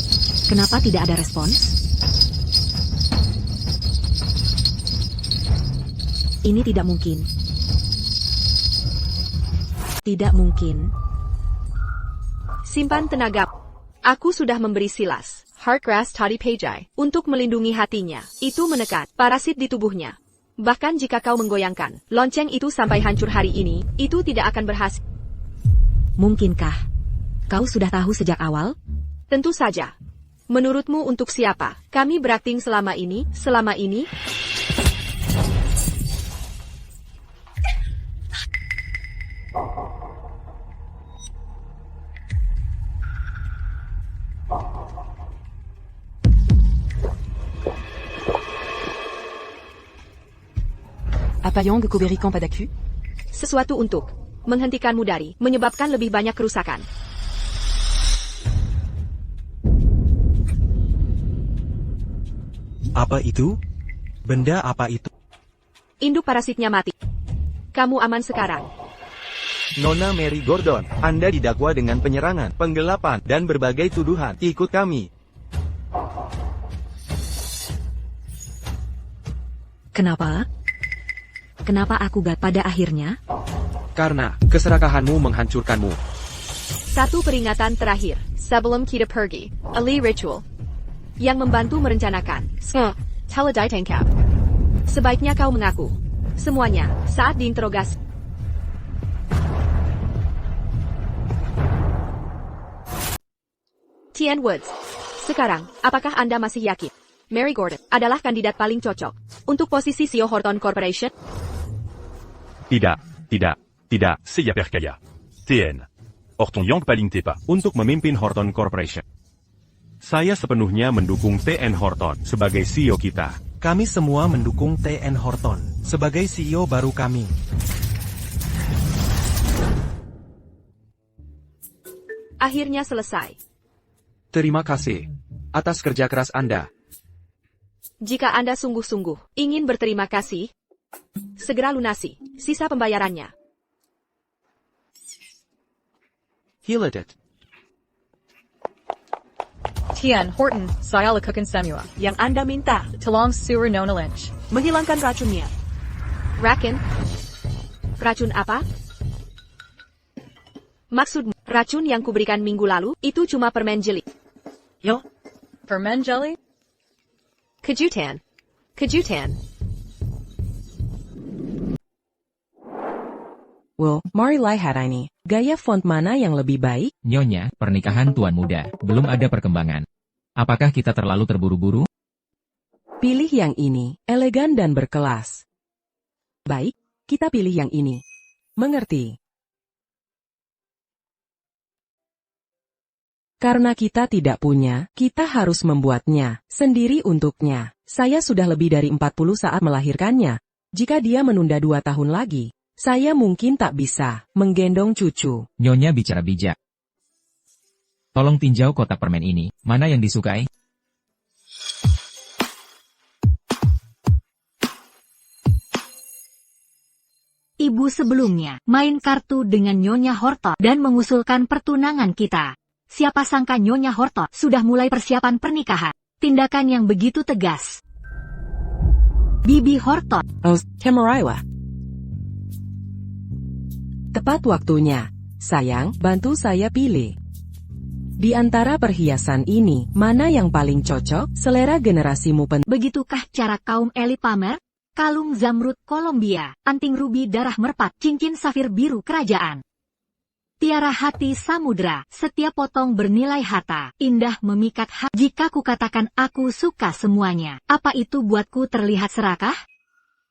Kenapa tidak ada respons? Ini tidak mungkin. Tidak mungkin. Simpan tenaga. Aku sudah memberi Silas, Heartgrass Toddy Pejai, untuk melindungi hatinya. Itu menekan parasit di tubuhnya. Bahkan jika kau menggoyangkan lonceng itu sampai hancur hari ini, itu tidak akan berhasil. Mungkinkah? Kau sudah tahu sejak awal? Tentu saja. Menurutmu untuk siapa? Kami berakting selama ini? Apa Yang Ko berikan padaku? Sesuatu untuk menghentikanmu dari menyebabkan lebih banyak kerusakan. Apa itu? Benda apa itu? Induk parasitnya mati. Kamu aman sekarang. Nona Mary Gordon, Anda didakwa dengan penyerangan, penggelapan, dan berbagai tuduhan. Ikut kami. Kenapa? Kenapa aku pada akhirnya? Karena keserakahanmu menghancurkanmu. Satu peringatan terakhir, sebelum kita pergi, Ali Ritual, yang membantu merencanakan Teleditangkap. Sebaiknya kau mengaku semuanya saat diinterogasi. Tian Woods. Sekarang, apakah Anda masih yakin Mary Gordon adalah kandidat paling cocok untuk posisi CEO Horton Corporation? Tidak, saya percaya. TN. Horton Yang paling tepat untuk memimpin Horton Corporation. Saya sepenuhnya mendukung TN Horton sebagai CEO kita. Kami semua mendukung TN Horton sebagai CEO baru kami. Akhirnya selesai. Terima kasih atas kerja keras Anda. Jika Anda sungguh-sungguh ingin berterima kasih, segera lunasi sisa pembayarannya. Hiladet. Tian Horton, saya lakukan semua yang Anda minta. Tolong suruh Nona Lynch menghilangkan racunnya. Racun apa? Maksudmu, racun yang kuberikan minggu lalu, itu cuma permen jeli. Yo? Permen jelly? Kejutan. Well, marilah hari ini. Gaya font mana yang lebih baik? Nyonya, pernikahan tuan muda, belum ada perkembangan. Apakah kita terlalu terburu-buru? Pilih yang ini, elegan dan berkelas. Baik, kita pilih yang ini. Mengerti? Karena kita tidak punya, kita harus membuatnya sendiri untuknya. Saya sudah lebih dari 40 saat melahirkannya. Jika dia menunda 2 tahun lagi, saya mungkin tak bisa menggendong cucu. Nyonya bicara bijak. Tolong tinjau kotak permen ini, mana yang disukai? Ibu sebelumnya main kartu dengan Nyonya Horton dan mengusulkan pertunangan kita. Siapa sangka Nyonya Horton sudah mulai persiapan pernikahan. Tindakan yang begitu tegas. Bibi Horton. Kemaraiwa. Tepat waktunya. Sayang, bantu saya pilih. Di antara perhiasan ini, mana yang paling cocok? Selera generasimu Begitukah cara kaum elit pamer? Kalung zamrud Kolombia, anting rubi darah merpat, cincin safir biru kerajaan. Tiara hati samudra, setiap potong bernilai harta, indah memikat hati. Jika kukatakan aku suka semuanya, apa itu buatku terlihat serakah?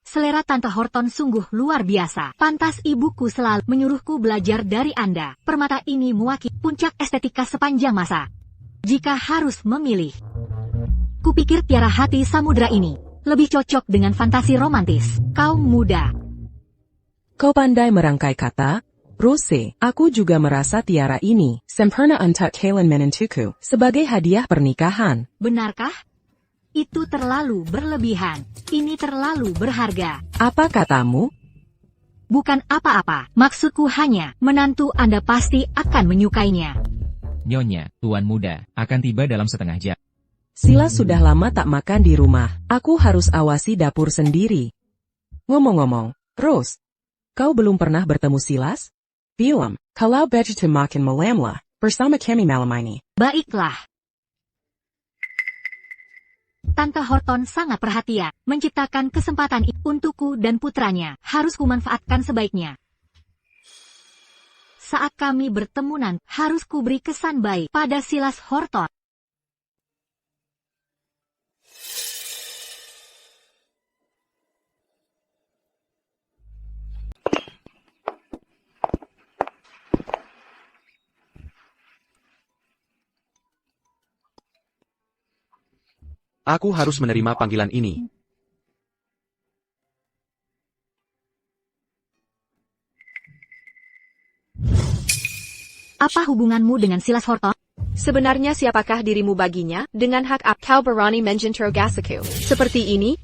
Selera Tante Horton sungguh luar biasa. Pantas ibuku selalu menyuruhku belajar dari Anda. Permata ini mewakili puncak estetika sepanjang masa. Jika harus memilih, kupikir tiara hati samudra ini lebih cocok dengan fantasi romantis kaum muda. Kau pandai merangkai kata, Rose. Aku juga merasa tiara ini, sempurna untuk Kalen menentuku, sebagai hadiah pernikahan. Benarkah? Itu terlalu berlebihan. Ini terlalu berharga. Apa katamu? Bukan apa-apa. Maksudku hanya, menantu Anda pasti akan menyukainya. Nyonya, tuan muda, akan tiba dalam setengah jam. Silas sudah lama tak makan di rumah. Aku harus awasi dapur sendiri. Ngomong-ngomong, Rose, kau belum pernah bertemu Silas? Bilang, kalau begitu makin malamlah, bersama kami malam ini. Baiklah. Tante Horton sangat perhatian, menciptakan kesempatan untukku dan putranya, harus kumanfaatkan sebaiknya. Saat kami bertemu nanti, harus kuberi kesan baik pada Silas Horton. Aku harus menerima panggilan ini. Apa hubunganmu dengan Silas Horton? Sebenarnya siapakah dirimu baginya, dengan hak kau berani menginterogasiku seperti ini?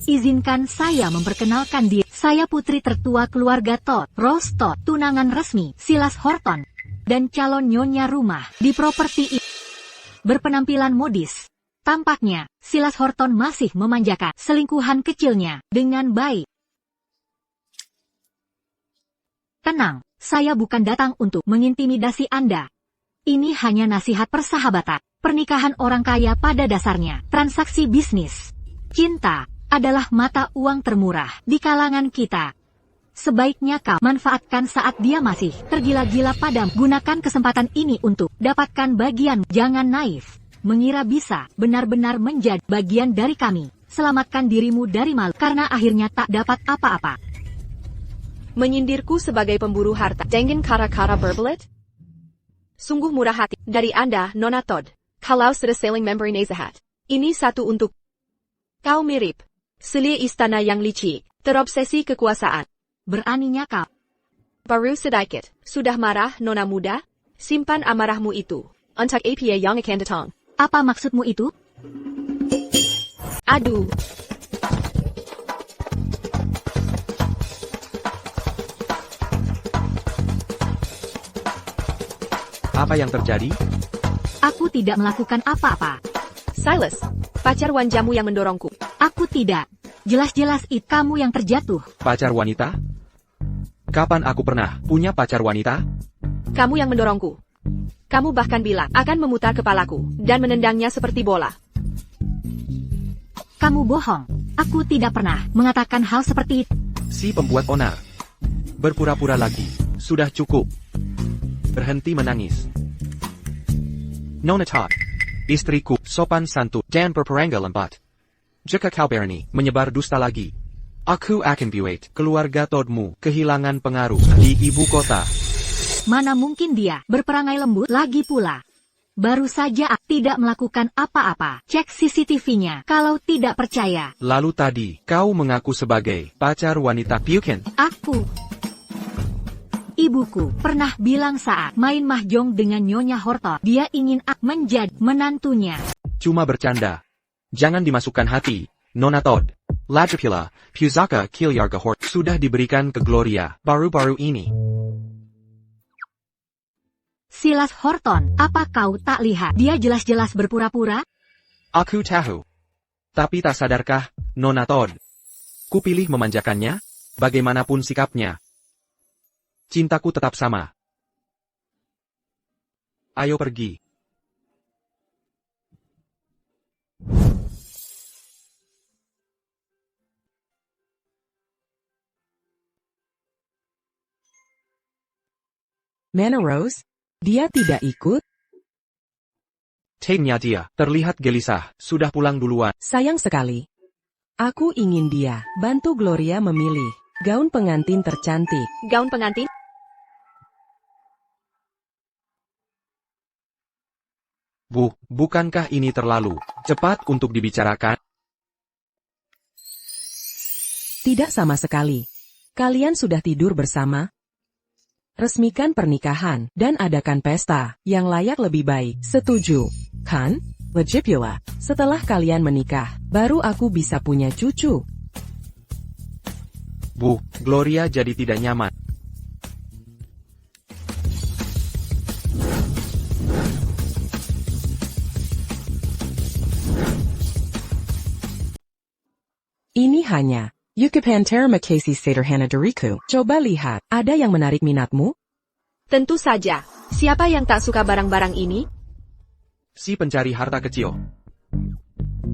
Izinkan saya memperkenalkan diri. Saya putri tertua keluarga Todd, Rose Todd, tunangan resmi Silas Horton, dan calon nyonya rumah di properti ini. Berpenampilan modis. Tampaknya, Silas Horton masih memanjakan selingkuhan kecilnya dengan baik. Tenang, saya bukan datang untuk mengintimidasi Anda. Ini hanya nasihat persahabatan. Pernikahan orang kaya pada dasarnya, transaksi bisnis. Cinta adalah mata uang termurah di kalangan kita. Sebaiknya kau manfaatkan saat dia masih tergila-gila padamu. Gunakan kesempatan ini untuk dapatkan bagian. Jangan naif. Mengira bisa benar-benar menjadi bagian dari kami. Selamatkan dirimu dari malu, karena akhirnya tak dapat apa-apa. Menyindirku sebagai pemburu harta dengan kata-kata berbelit? Sungguh murah hati dari Anda, Nona Todd. Kalau sudah saling memberi nasihat, ini satu untuk kau mirip selir istana yang licik, terobsesi kekuasaan. Beraninya kau. Baru sedikit, sudah marah, Nona muda? Simpan amarahmu itu untuk apa yang akan datang. Apa maksudmu itu? Aduh. Apa yang terjadi? Aku tidak melakukan apa-apa. Silas, pacar wanjamu yang mendorongku. Aku tidak. Jelas-jelas itu kamu yang terjatuh. Pacar wanita? Kapan aku pernah punya pacar wanita? Kamu yang mendorongku. Kamu bahkan bilang akan memutar kepalaku dan menendangnya seperti bola. Kamu bohong. Aku tidak pernah mengatakan hal seperti itu. Si pembuat onar. Berpura-pura lagi. Sudah cukup. Berhenti menangis. Nona Todd. Istriku, sopan santun, dan berperangga lembat. Jika kau berani menyebar dusta lagi, aku akan buat keluarga Toddmu kehilangan pengaruh di ibu kota. Mana mungkin dia berperangai lembut lagi pula. Baru saja tidak melakukan apa-apa. Cek CCTV-nya kalau tidak percaya. Lalu tadi, kau mengaku sebagai pacar wanita Buchan. Aku. Ibuku pernah bilang saat main mahjong dengan Nyonya Horton, dia ingin menjadi menantunya. Cuma bercanda. Jangan dimasukkan hati, Nona Todd. Lagipula, Pusaka Kilyarga Horton sudah diberikan ke Gloria baru-baru ini. Silas Horton, apa kau tak lihat? Dia jelas-jelas berpura-pura. Aku tahu. Tapi tak sadarkah, Nona Todd? Kupilih memanjakannya, bagaimanapun sikapnya. Cintaku tetap sama. Ayo pergi. Mana Rose? Dia tidak ikut? Tanya dia, terlihat gelisah, sudah pulang duluan. Sayang sekali. Aku ingin dia bantu Gloria memilih gaun pengantin tercantik. Gaun pengantin? Bukankah ini terlalu cepat untuk dibicarakan? Tidak sama sekali. Kalian sudah tidur bersama? Resmikan pernikahan dan adakan pesta yang layak lebih baik. Setuju, kan? Legit pula. Setelah kalian menikah, baru aku bisa punya cucu. Gloria jadi tidak nyaman. Ini hanya Yukipantera Makasi Sederhana Dariku. Coba lihat, ada yang menarik minatmu? Tentu saja. Siapa yang tak suka barang-barang ini? Si pencari harta kecil.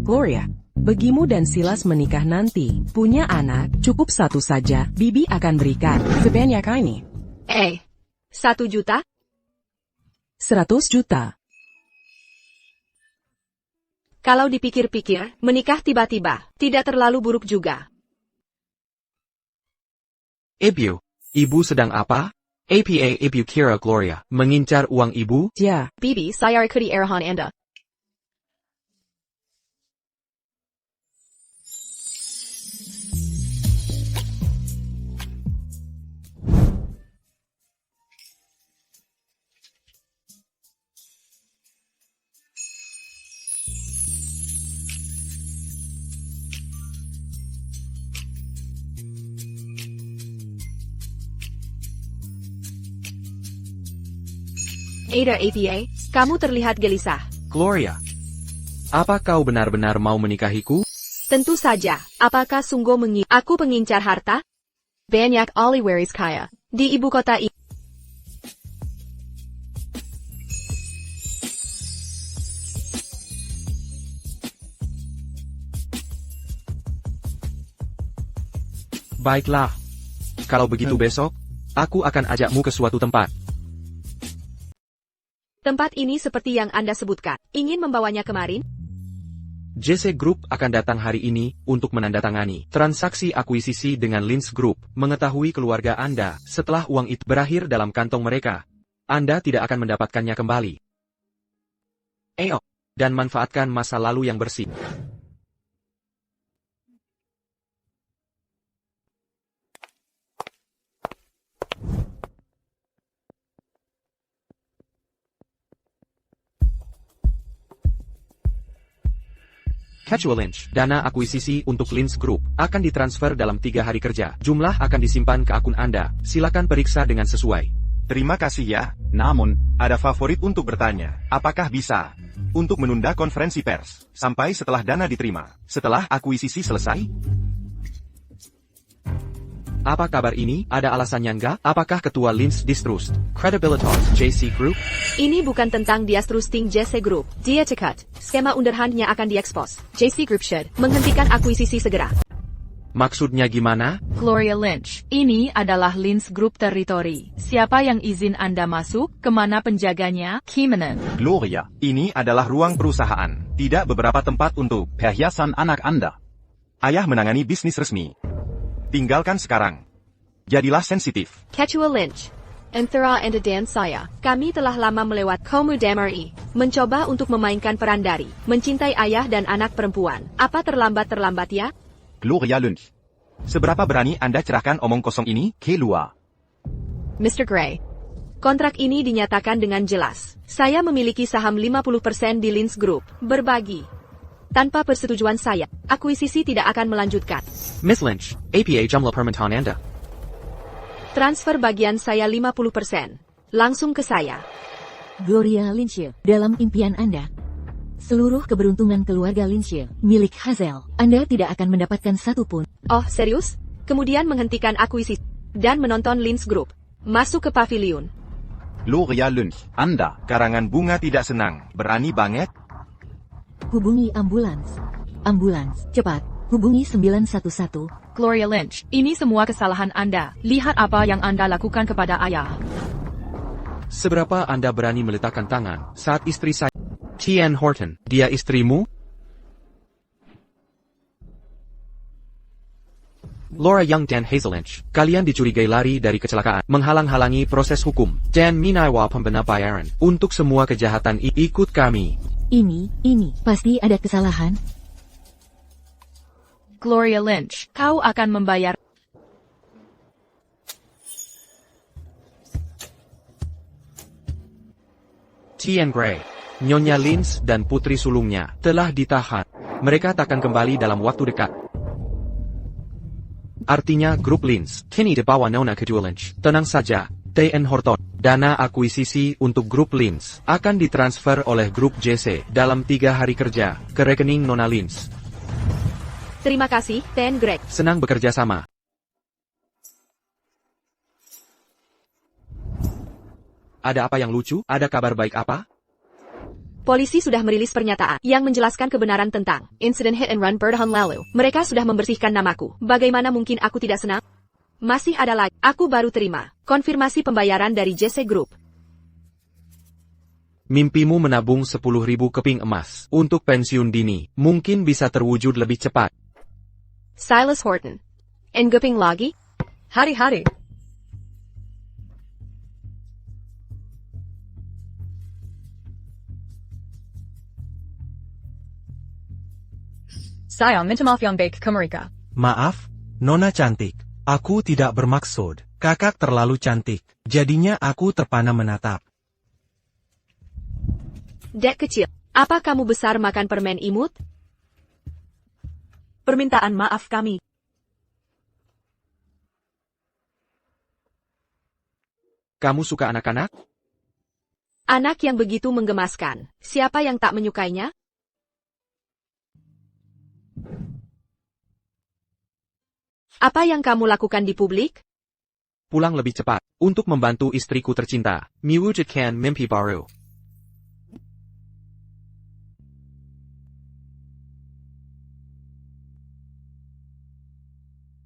Gloria, begimu dan Silas menikah nanti, punya anak, cukup satu saja, Bibi akan berikan sebanyak ini. 1 juta? 100 juta. Kalau dipikir-pikir, menikah tiba-tiba, tidak terlalu buruk juga. Ibu sedang apa? Ibu kira Gloria mengincar uang ibu? Ya. Bibi, saya ikuti arahan Anda. Ada APA, kamu terlihat gelisah. Gloria, apa kau benar-benar mau menikahiku? Tentu saja, apakah sungguh aku pengincar harta? Banyak ahli waris kaya di ibu kota ini. Baiklah. Kalau begitu besok, aku akan ajakmu ke suatu tempat. Tempat ini seperti yang Anda sebutkan. Ingin membawanya kemarin? JC Group akan datang hari ini untuk menandatangani transaksi akuisisi dengan Lins Group. Mengetahui keluarga Anda setelah uang itu berakhir dalam kantong mereka, Anda tidak akan mendapatkannya kembali. Dan manfaatkan masa lalu yang bersih. Casual Lynch, dana akuisisi untuk Lins Group, akan ditransfer dalam 3 hari kerja. Jumlah akan disimpan ke akun Anda. Silakan periksa dengan sesuai. Terima kasih ya. Namun, ada favorit untuk bertanya. Apakah bisa untuk menunda konferensi pers sampai setelah dana diterima, setelah akuisisi selesai? Apa kabar ini? Ada alasannya enggak? Apakah ketua Lins distrust Credibilitas JC Group? Ini bukan tentang distrusting JC Group. Dia cekat. Skema underhandnya akan diekspos. JC Group should menghentikan akuisisi segera. Maksudnya gimana? Gloria Lynch, ini adalah Lins Group teritori. Siapa yang izin Anda masuk? Kemana penjaganya? Kimanan. Gloria, ini adalah ruang perusahaan, tidak beberapa tempat untuk perhiasan anak Anda. Ayah menangani bisnis resmi. Tinggalkan sekarang. Jadilah sensitif. Ketua Lynch, antara Anda dan saya, kami telah lama melewat Komu Damari, mencoba untuk memainkan peran dari mencintai ayah dan anak perempuan. Apa terlambat ya? Gloria Lynch, seberapa berani Anda cerahkan omong kosong ini keluar? Mr. Gray, kontrak ini dinyatakan dengan jelas. Saya memiliki saham 50% di Lins Group. Berbagi. Tanpa persetujuan saya, akuisisi tidak akan melanjutkan. Miss Lynch, APA jumlah permintaan Anda. Transfer bagian saya 50%. Langsung ke saya. Gloria Lynch, dalam impian Anda, seluruh keberuntungan keluarga Lynch milik Hazel, Anda tidak akan mendapatkan satu pun. Oh, serius? Kemudian menghentikan akuisisi dan menonton Lins Group masuk ke pavilion. Gloria Lynch, Anda. Karangan bunga tidak senang. Berani banget? Hubungi ambulans. Ambulans, cepat. Hubungi 911. Gloria Lynch, ini semua kesalahan Anda. Lihat apa yang Anda lakukan kepada ayah. Seberapa Anda berani meletakkan tangan saat istri saya? T.N. Horton, dia istrimu? Laura Young dan Hazel Lynch, kalian dicurigai lari dari kecelakaan, menghalang-halangi proses hukum, dan minaiwa pembina bayaran. Untuk semua kejahatan ikut kami. Ini, pasti ada kesalahan. Gloria Lynch, kau akan membayar. T.N. Gray, Nyonya Lynch dan putri sulungnya telah ditahan. Mereka takkan kembali dalam waktu dekat. Artinya grup Lynch kini di bawah Nona kedua Lynch. Tenang saja, T.N. Horton. Dana akuisisi untuk grup Lynch akan ditransfer oleh grup JC dalam 3 hari kerja ke rekening Nona Lynch. Terima kasih, T.N. Greg. Senang bekerja sama. Ada apa yang lucu? Ada kabar baik apa? Polisi sudah merilis pernyataan yang menjelaskan kebenaran tentang insiden hit and run tahun lalu. Mereka sudah membersihkan namaku. Bagaimana mungkin aku tidak senang? Masih ada lagi. Aku baru terima konfirmasi pembayaran dari JC Group. Mimpimu menabung 10.000 keping emas untuk pensiun dini mungkin bisa terwujud lebih cepat. Silas Horton. Enguping lagi? Hari-hari. Saya minta maaf yang baik ke mereka. Maaf, Nona cantik. Aku tidak bermaksud. Kakak terlalu cantik. Jadinya aku terpana menatap. Dek kecil, apa kamu besar makan permen imut? Permintaan maaf kami. Kamu suka anak-anak? Anak yang begitu menggemaskan. Siapa yang tak menyukainya? Apa yang kamu lakukan di publik? Pulang lebih cepat untuk membantu istriku tercinta, mewujudkan mimpi baru.